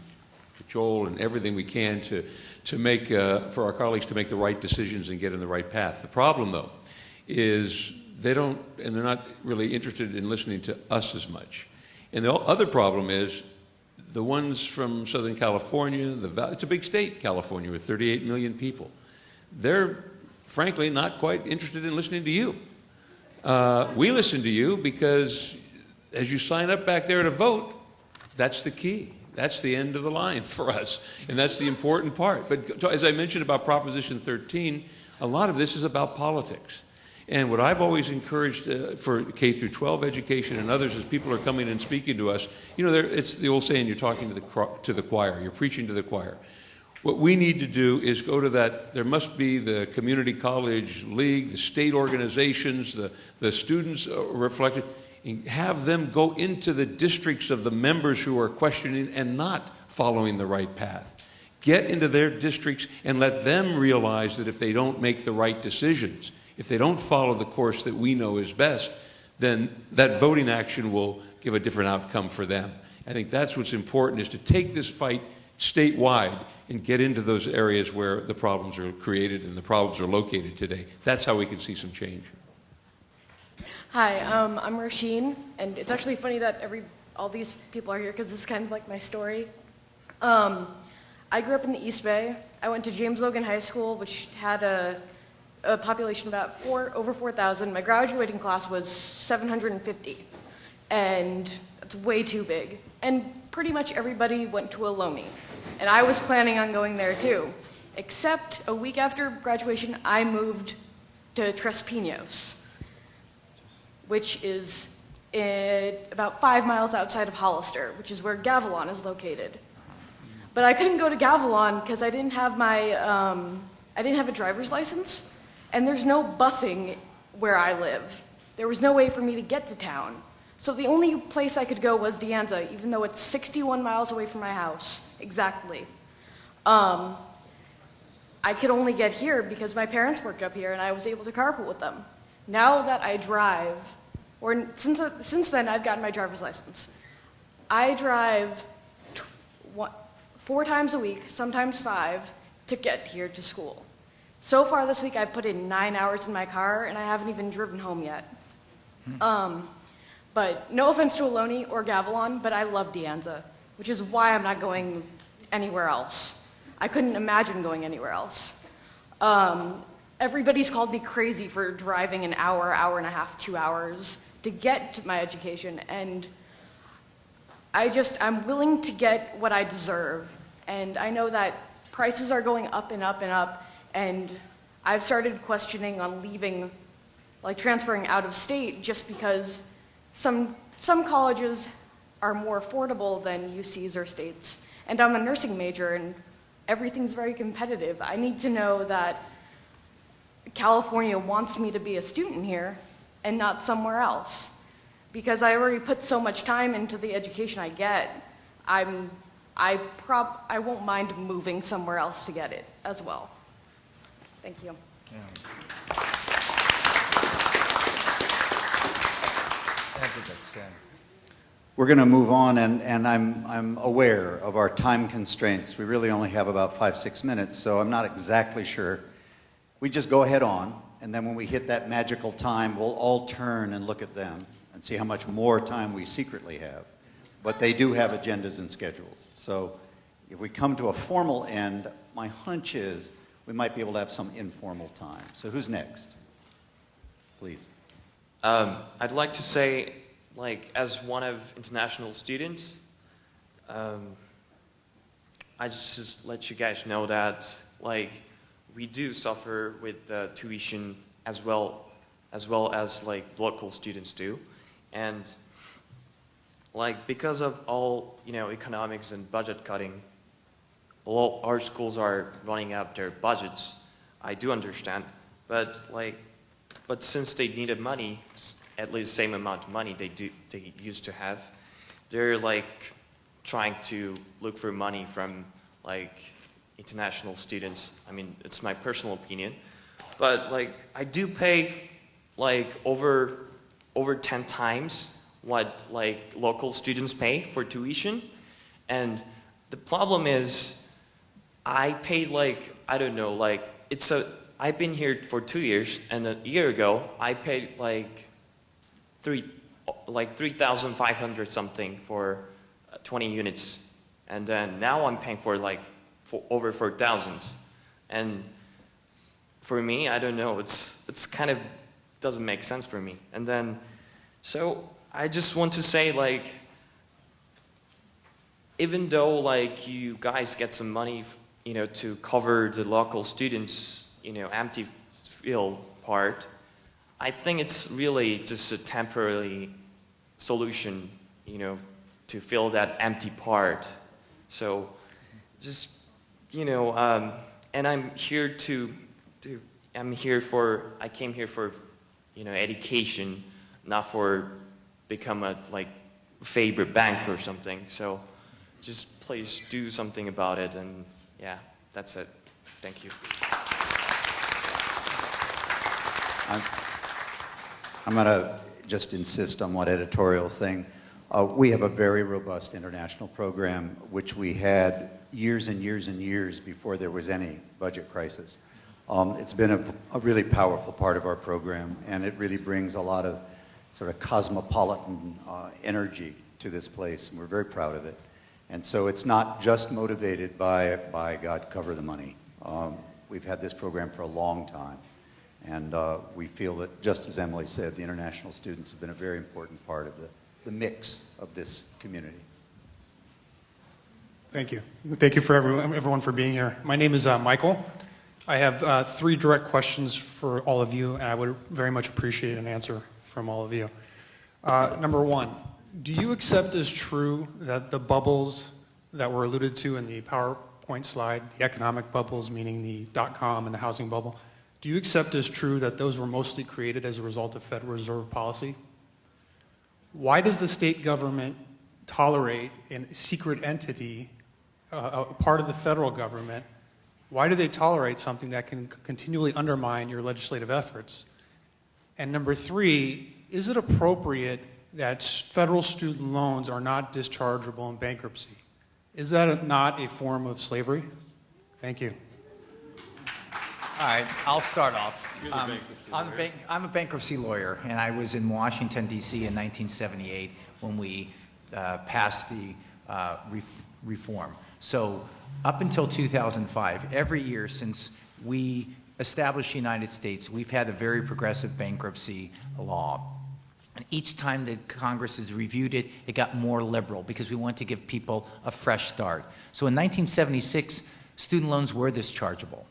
cajole and everything we can to make for our colleagues to make the right decisions and get in the right path. The problem, though, is they're not really interested in listening to us as much. And the other problem is the ones from Southern California, it's a big state, California, with 38 million people. They're, frankly, not quite interested in listening to you. We listen to you because as you sign up back there to vote, that's the key. That's the end of the line for us, and that's the important part. But as I mentioned about Proposition 13, a lot of this is about politics. And what I've always encouraged for K through 12 education and others, as people are coming and speaking to us, it's the old saying, you're talking to the choir, you're preaching to the choir. What we need to do is go to that. There must be the community college league, the state organizations, the students reflected, and have them go into the districts of the members who are questioning and not following the right path. Get into their districts and let them realize that if they don't make the right decisions, If they don't follow the course that we know is best, then that voting action will give a different outcome for them. I think that's what's important, is to take this fight statewide and get into those areas where the problems are created and the problems are located today. That's how we can see some change. Hi, I'm Rasheen, and it's actually funny that all these people are here because this is kind of like my story. I grew up in the East Bay. I went to James Logan High School, which had a population of about over 4,000. My graduating class was 750, and that's way too big. And pretty much everybody went to Ohlone, and I was planning on going there too. Except a week after graduation, I moved to Tres Pinos, which is about 5 miles outside of Hollister, which is where Gavilan is located. But I couldn't go to Gavilan because I didn't have a driver's license, and there's no busing where I live. There was no way for me to get to town. So the only place I could go was De Anza, even though it's 61 miles away from my house, exactly. I could only get here because my parents worked up here and I was able to carpool with them. Now that I drive, or since then I've gotten my driver's license, I drive 4 times a week, sometimes 5, to get here to school. So far this week I've put in 9 hours in my car and I haven't even driven home yet. But no offense to Ohlone or Gavilan, but I love De Anza, which is why I'm not going anywhere else. I couldn't imagine going anywhere else. Everybody's called me crazy for driving an hour, hour and a half, 2 hours to get to my education, and I'm willing to get what I deserve. And I know that prices are going up and up and up, and I've started questioning on leaving, like transferring out of state, just because some colleges are more affordable than UCs or states. And I'm a nursing major, and everything's very competitive. I need to know that California wants me to be a student here and not somewhere else. Because I already put so much time into the education I get, I won't mind moving somewhere else to get it as well. Thank you. We're going to move on, and I'm aware of our time constraints. We really only have about 5-6 minutes, so I'm not exactly sure. We just go ahead on, and then when we hit that magical time, we'll all turn and look at them and see how much more time we secretly have. But they do have agendas and schedules. So if we come to a formal end, my hunch is we might be able to have some informal time. So who's next? Please. I'd like to say, like, as one of international students, I just let you guys know that, like, we do suffer with tuition as well as like local students do, and like because of all economics and budget cutting, all our schools are running out their budgets. I do understand, but since they needed money, at least the same amount of money they used to have, they're like trying to look for money from like international students. I mean, it's my personal opinion, but like I do pay like over 10 times what like local students pay for tuition, and the problem is I paid like, I don't know, like I've been here for 2 years, and a year ago I paid like 3,500 something for 20 units, and then now I'm paying for like over 4,000, and for me, I don't know, it's kind of doesn't make sense for me. And then so I just want to say, like, even though like you guys get some money to cover the local students empty field part, I think it's really just a temporary solution to fill that empty part. So just and I came here for education, not for become a like favorite bank or something. So just please do something about it, and yeah, that's it. Thank you. I'm going to just insist on one editorial thing. We have a very robust international program, which we had years and years and years before there was any budget crisis. It's been a really powerful part of our program, and it really brings a lot of sort of cosmopolitan energy to this place, and we're very proud of it. And so it's not just motivated by God, cover the money. We've had this program for a long time, and we feel that, just as Emily said, the international students have been a very important part of the mix of this community. Thank you. Thank you for everyone for being here. My name is Michael. I have 3 direct questions for all of you, and I would very much appreciate an answer from all of you. Number 1, do you accept as true that the bubbles that were alluded to in the PowerPoint slide, the economic bubbles, meaning the .com and the housing bubble, do you accept as true that those were mostly created as a result of Federal Reserve policy? Why does the state government tolerate a secret entity, a part of the federal government? Why do they tolerate something that can continually undermine your legislative efforts? And number 3, is it appropriate that federal student loans are not dischargeable in bankruptcy? Is that not a form of slavery? Thank you. All right, I'll start off. I'm a bankruptcy lawyer, and I was in Washington, D.C. in 1978 when we passed the reform. So up until 2005, every year since we established the United States, we've had a very progressive bankruptcy law. And each time that Congress has reviewed it, it got more liberal because we want to give people a fresh start. So in 1976, student loans were dischargeable.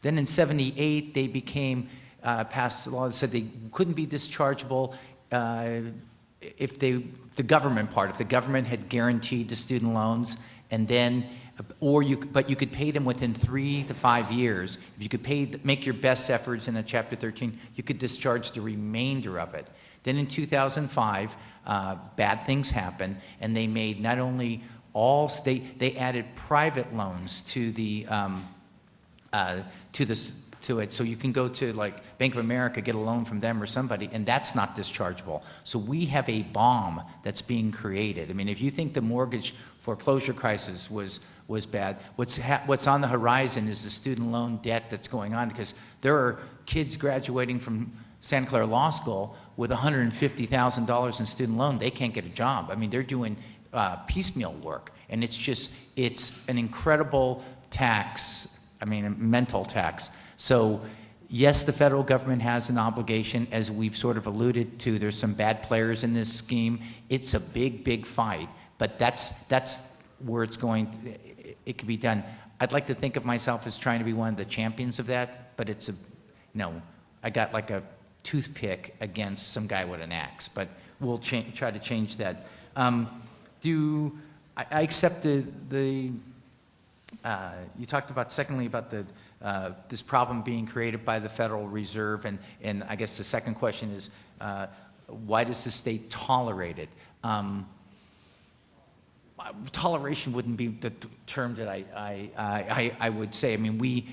Then in 78, they became passed a law that said they couldn't be dischargeable if the government had guaranteed the student loans, and then, but you could pay them within 3 to 5 years. If you could make your best efforts in a Chapter 13, you could discharge the remainder of it. Then in 2005, bad things happened, and they made not only they added private loans to it, so you can go to like Bank of America, get a loan from them or somebody, and that's not dischargeable. So we have a bomb that's being created. I mean, if you think the mortgage foreclosure crisis was bad, what's on the horizon is the student loan debt that's going on, because there are kids graduating from Santa Clara Law School with $150,000 in student loan. They can't get a job. I mean, they're doing piecemeal work, and it's an incredible tax. I mean, a mental tax. So yes, the federal government has an obligation, as we've sort of alluded to. There's some bad players in this scheme. It's a big, big fight, but that's where it could be done. I'd like to think of myself as trying to be one of the champions of that, but I got like a toothpick against some guy with an axe, but we'll try to change that. I accept you talked about, secondly, about this problem being created by the Federal Reserve, and I guess the second question is, why does the state tolerate it? Toleration wouldn't be the term that I would say. I mean,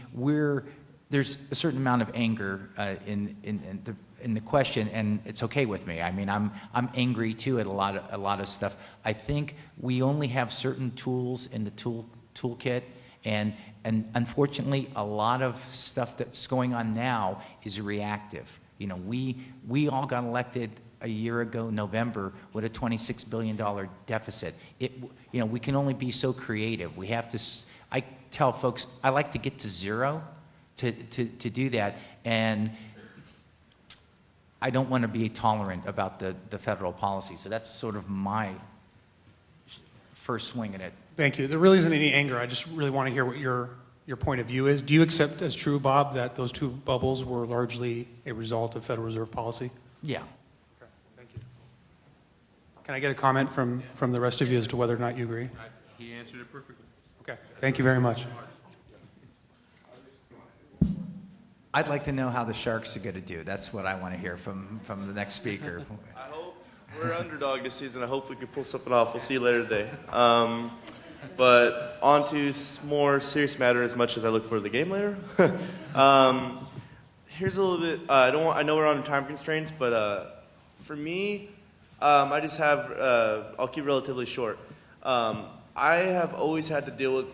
there's a certain amount of anger in the question, and it's okay with me. I mean, I'm angry too at a lot of stuff. I think we only have certain tools in the toolkit, and unfortunately, a lot of stuff that's going on now is reactive. You know, we all got elected a year ago, November, with a $26 billion deficit. We can only be so creative. We have to. I tell folks, I like to get to zero to do that, and I don't want to be tolerant about the federal policy. So that's sort of my first swing at it. Thank you. There really isn't any anger. I just really want to hear what your point of view is. Do you accept as true, Bob, that those 2 bubbles were largely a result of Federal Reserve policy? Yeah. Okay. Thank you. Can I get a comment from the rest of you as to whether or not you agree? He answered it perfectly. Okay. Thank you very much. I'd like to know how the Sharks are going to do. That's what I want to hear from the next speaker. I hope we're underdog this season. I hope we can pull something off. We'll see you later today. But on to more serious matter, as much as I look forward to the game later. here's a little bit. I know we're on time constraints, but for me, I just have. I'll keep it relatively short. I have always had to deal with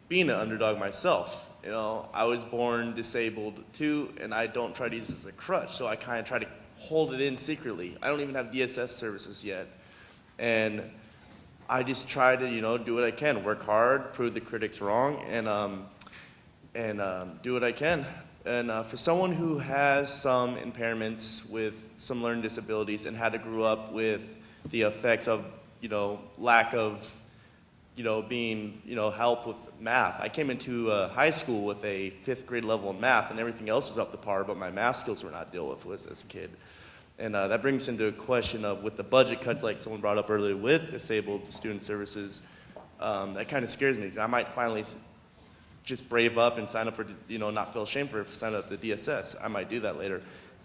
being an underdog myself. You know, I was born disabled too, and I don't try to use it as a crutch. So I kind of try to hold it in secretly. I don't even have DSS services yet, and I just try to, do what I can, work hard, prove the critics wrong, and do what I can. And for someone who has some impairments with some learning disabilities and had to grow up with the effects of, lack of, being, help with math. I came into high school with a 5th grade level in math, and everything else was up to par, but my math skills were not dealt with as a kid. And that brings into a question of, with the budget cuts, like someone brought up earlier, with disabled student services, that kind of scares me, because I might finally just brave up and sign up for, not feel ashamed for signing up to DSS. I might do that later.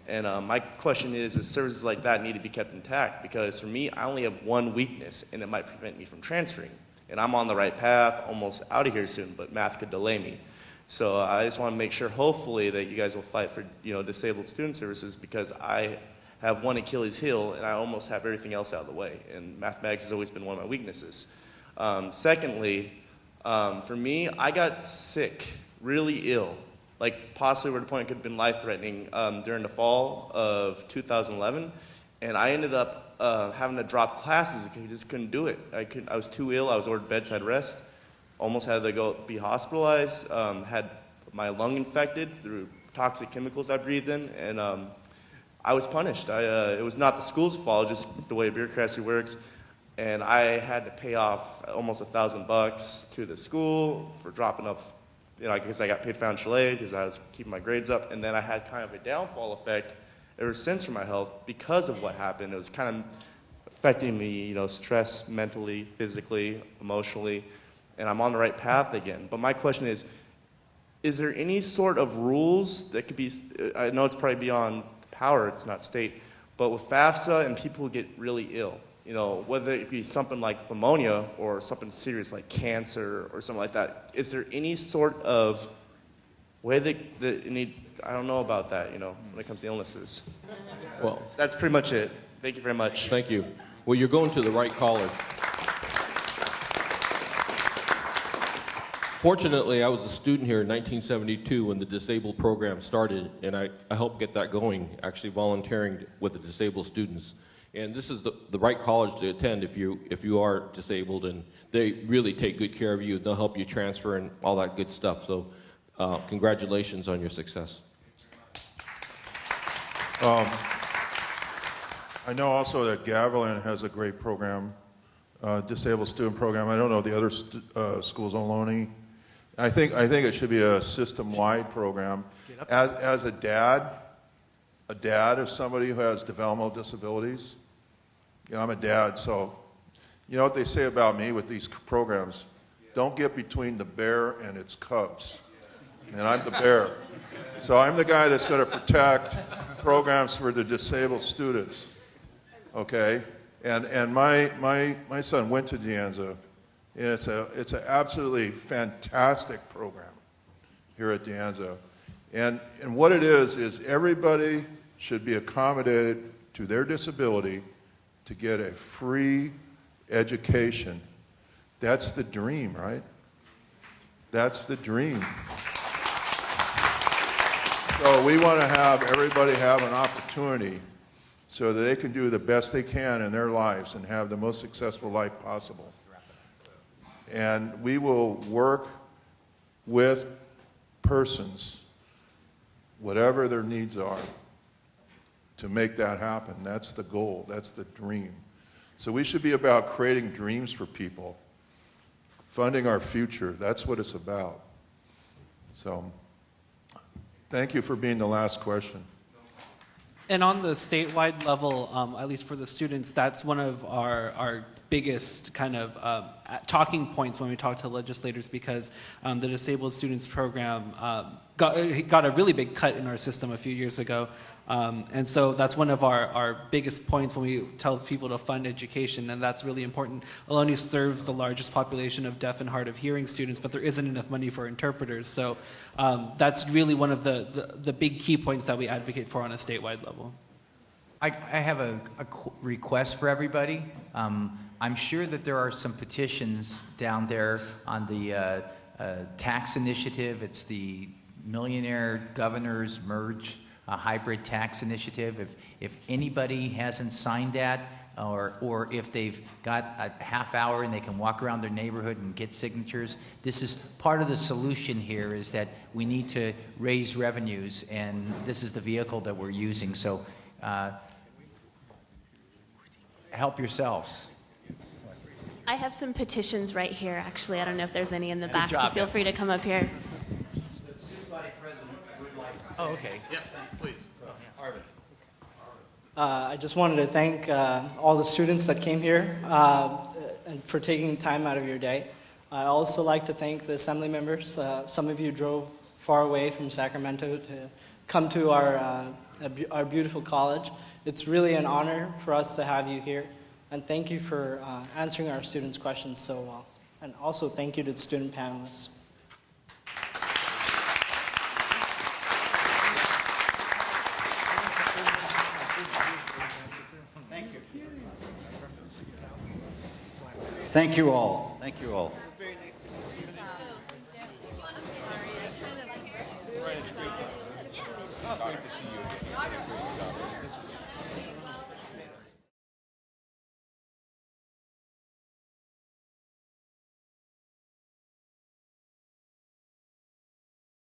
And my question is services like that need to be kept intact? Because for me, I only have one weakness, and it might prevent me from transferring. And I'm on the right path, almost out of here soon, but math could delay me. So I just want to make sure, hopefully, that you guys will fight for, disabled student services, because I have one Achilles heel, and I almost have everything else out of the way. And mathematics has always been one of my weaknesses. Secondly, for me, I got sick, really ill, like possibly where the point it could have been life-threatening during the fall of 2011, and I ended up having to drop classes because I just couldn't do it. I was too ill. I was ordered bedside rest, almost had to be hospitalized, had my lung infected through toxic chemicals I breathed in, and I was punished. It was not the school's fault, just the way bureaucracy works. And I had to pay off almost $1,000 to the school for dropping off, because I got paid financial aid because I was keeping my grades up. And then I had kind of a downfall effect ever since for my health because of what happened. It was kind of affecting me, stress mentally, physically, emotionally. And I'm on the right path again. But my question is there any sort of rules that could be, I know it's probably beyond power, it's not state, but with FAFSA and people who get really ill, whether it be something like pneumonia or something serious like cancer or something like that, is there any sort of way that need, I don't know about that, when it comes to illnesses. Well, that's pretty much it. Thank you very much. Thank you. Well, you're going to the right college. Fortunately, I was a student here in 1972 when the disabled program started, and I helped get that going, actually volunteering with the disabled students. And this is the right college to attend if you are disabled, and they really take good care of you. They'll help you transfer and all that good stuff. So congratulations on your success. I know also that Gavilan has a great program, disabled student program. I don't know the other schools on Loney. I think it should be a system-wide program. As a dad of somebody who has developmental disabilities, I'm a dad, so you know what they say about me with these programs? Don't get between the bear and its cubs. And I'm the bear. So I'm the guy that's going to protect programs for the disabled students. Okay? And my son went to De Anza, and it's an absolutely fantastic program here at De Anza. And what it is everybody should be accommodated to their disability to get a free education. That's the dream, right? That's the dream. So we want to have everybody have an opportunity so that they can do the best they can in their lives and have the most successful life possible. And we will work with persons, whatever their needs are, to make that happen. That's the goal. That's the dream. So we should be about creating dreams for people, funding our future. That's what it's about. So thank you for being the last question. And on the statewide level, at least for the students, that's one of our biggest kind of talking points when we talk to legislators, because the disabled students program got a really big cut in our system a few years ago. And so that's one of our biggest points when we tell people to fund education, and that's really important. Ohlone serves the largest population of deaf and hard of hearing students, but there isn't enough money for interpreters. So that's really one of the big key points that we advocate for on a statewide level. I have a request for everybody. I'm sure that there are some petitions down there on the tax initiative. It's the Millionaire Governors Merge Hybrid Tax Initiative. If anybody hasn't signed that, or if they've got a half hour and they can walk around their neighborhood and get signatures, this is part of the solution here, is that we need to raise revenues, and this is the vehicle that we're using. So help yourselves. I have some petitions right here, actually. I don't know if there's any in the Good back, so job, feel Ed. free to come up here. The student body president would like to say. Oh, okay. Yeah, please. Arvin. I just wanted to thank all the students that came here and for taking time out of your day. I also like to thank the assembly members. Some of you drove far away from Sacramento to come to our beautiful college. It's really an honor for us to have you here. And thank you for answering our students' questions so well. And also thank you to the student panelists. Thank you. Thank you all. Thank you all.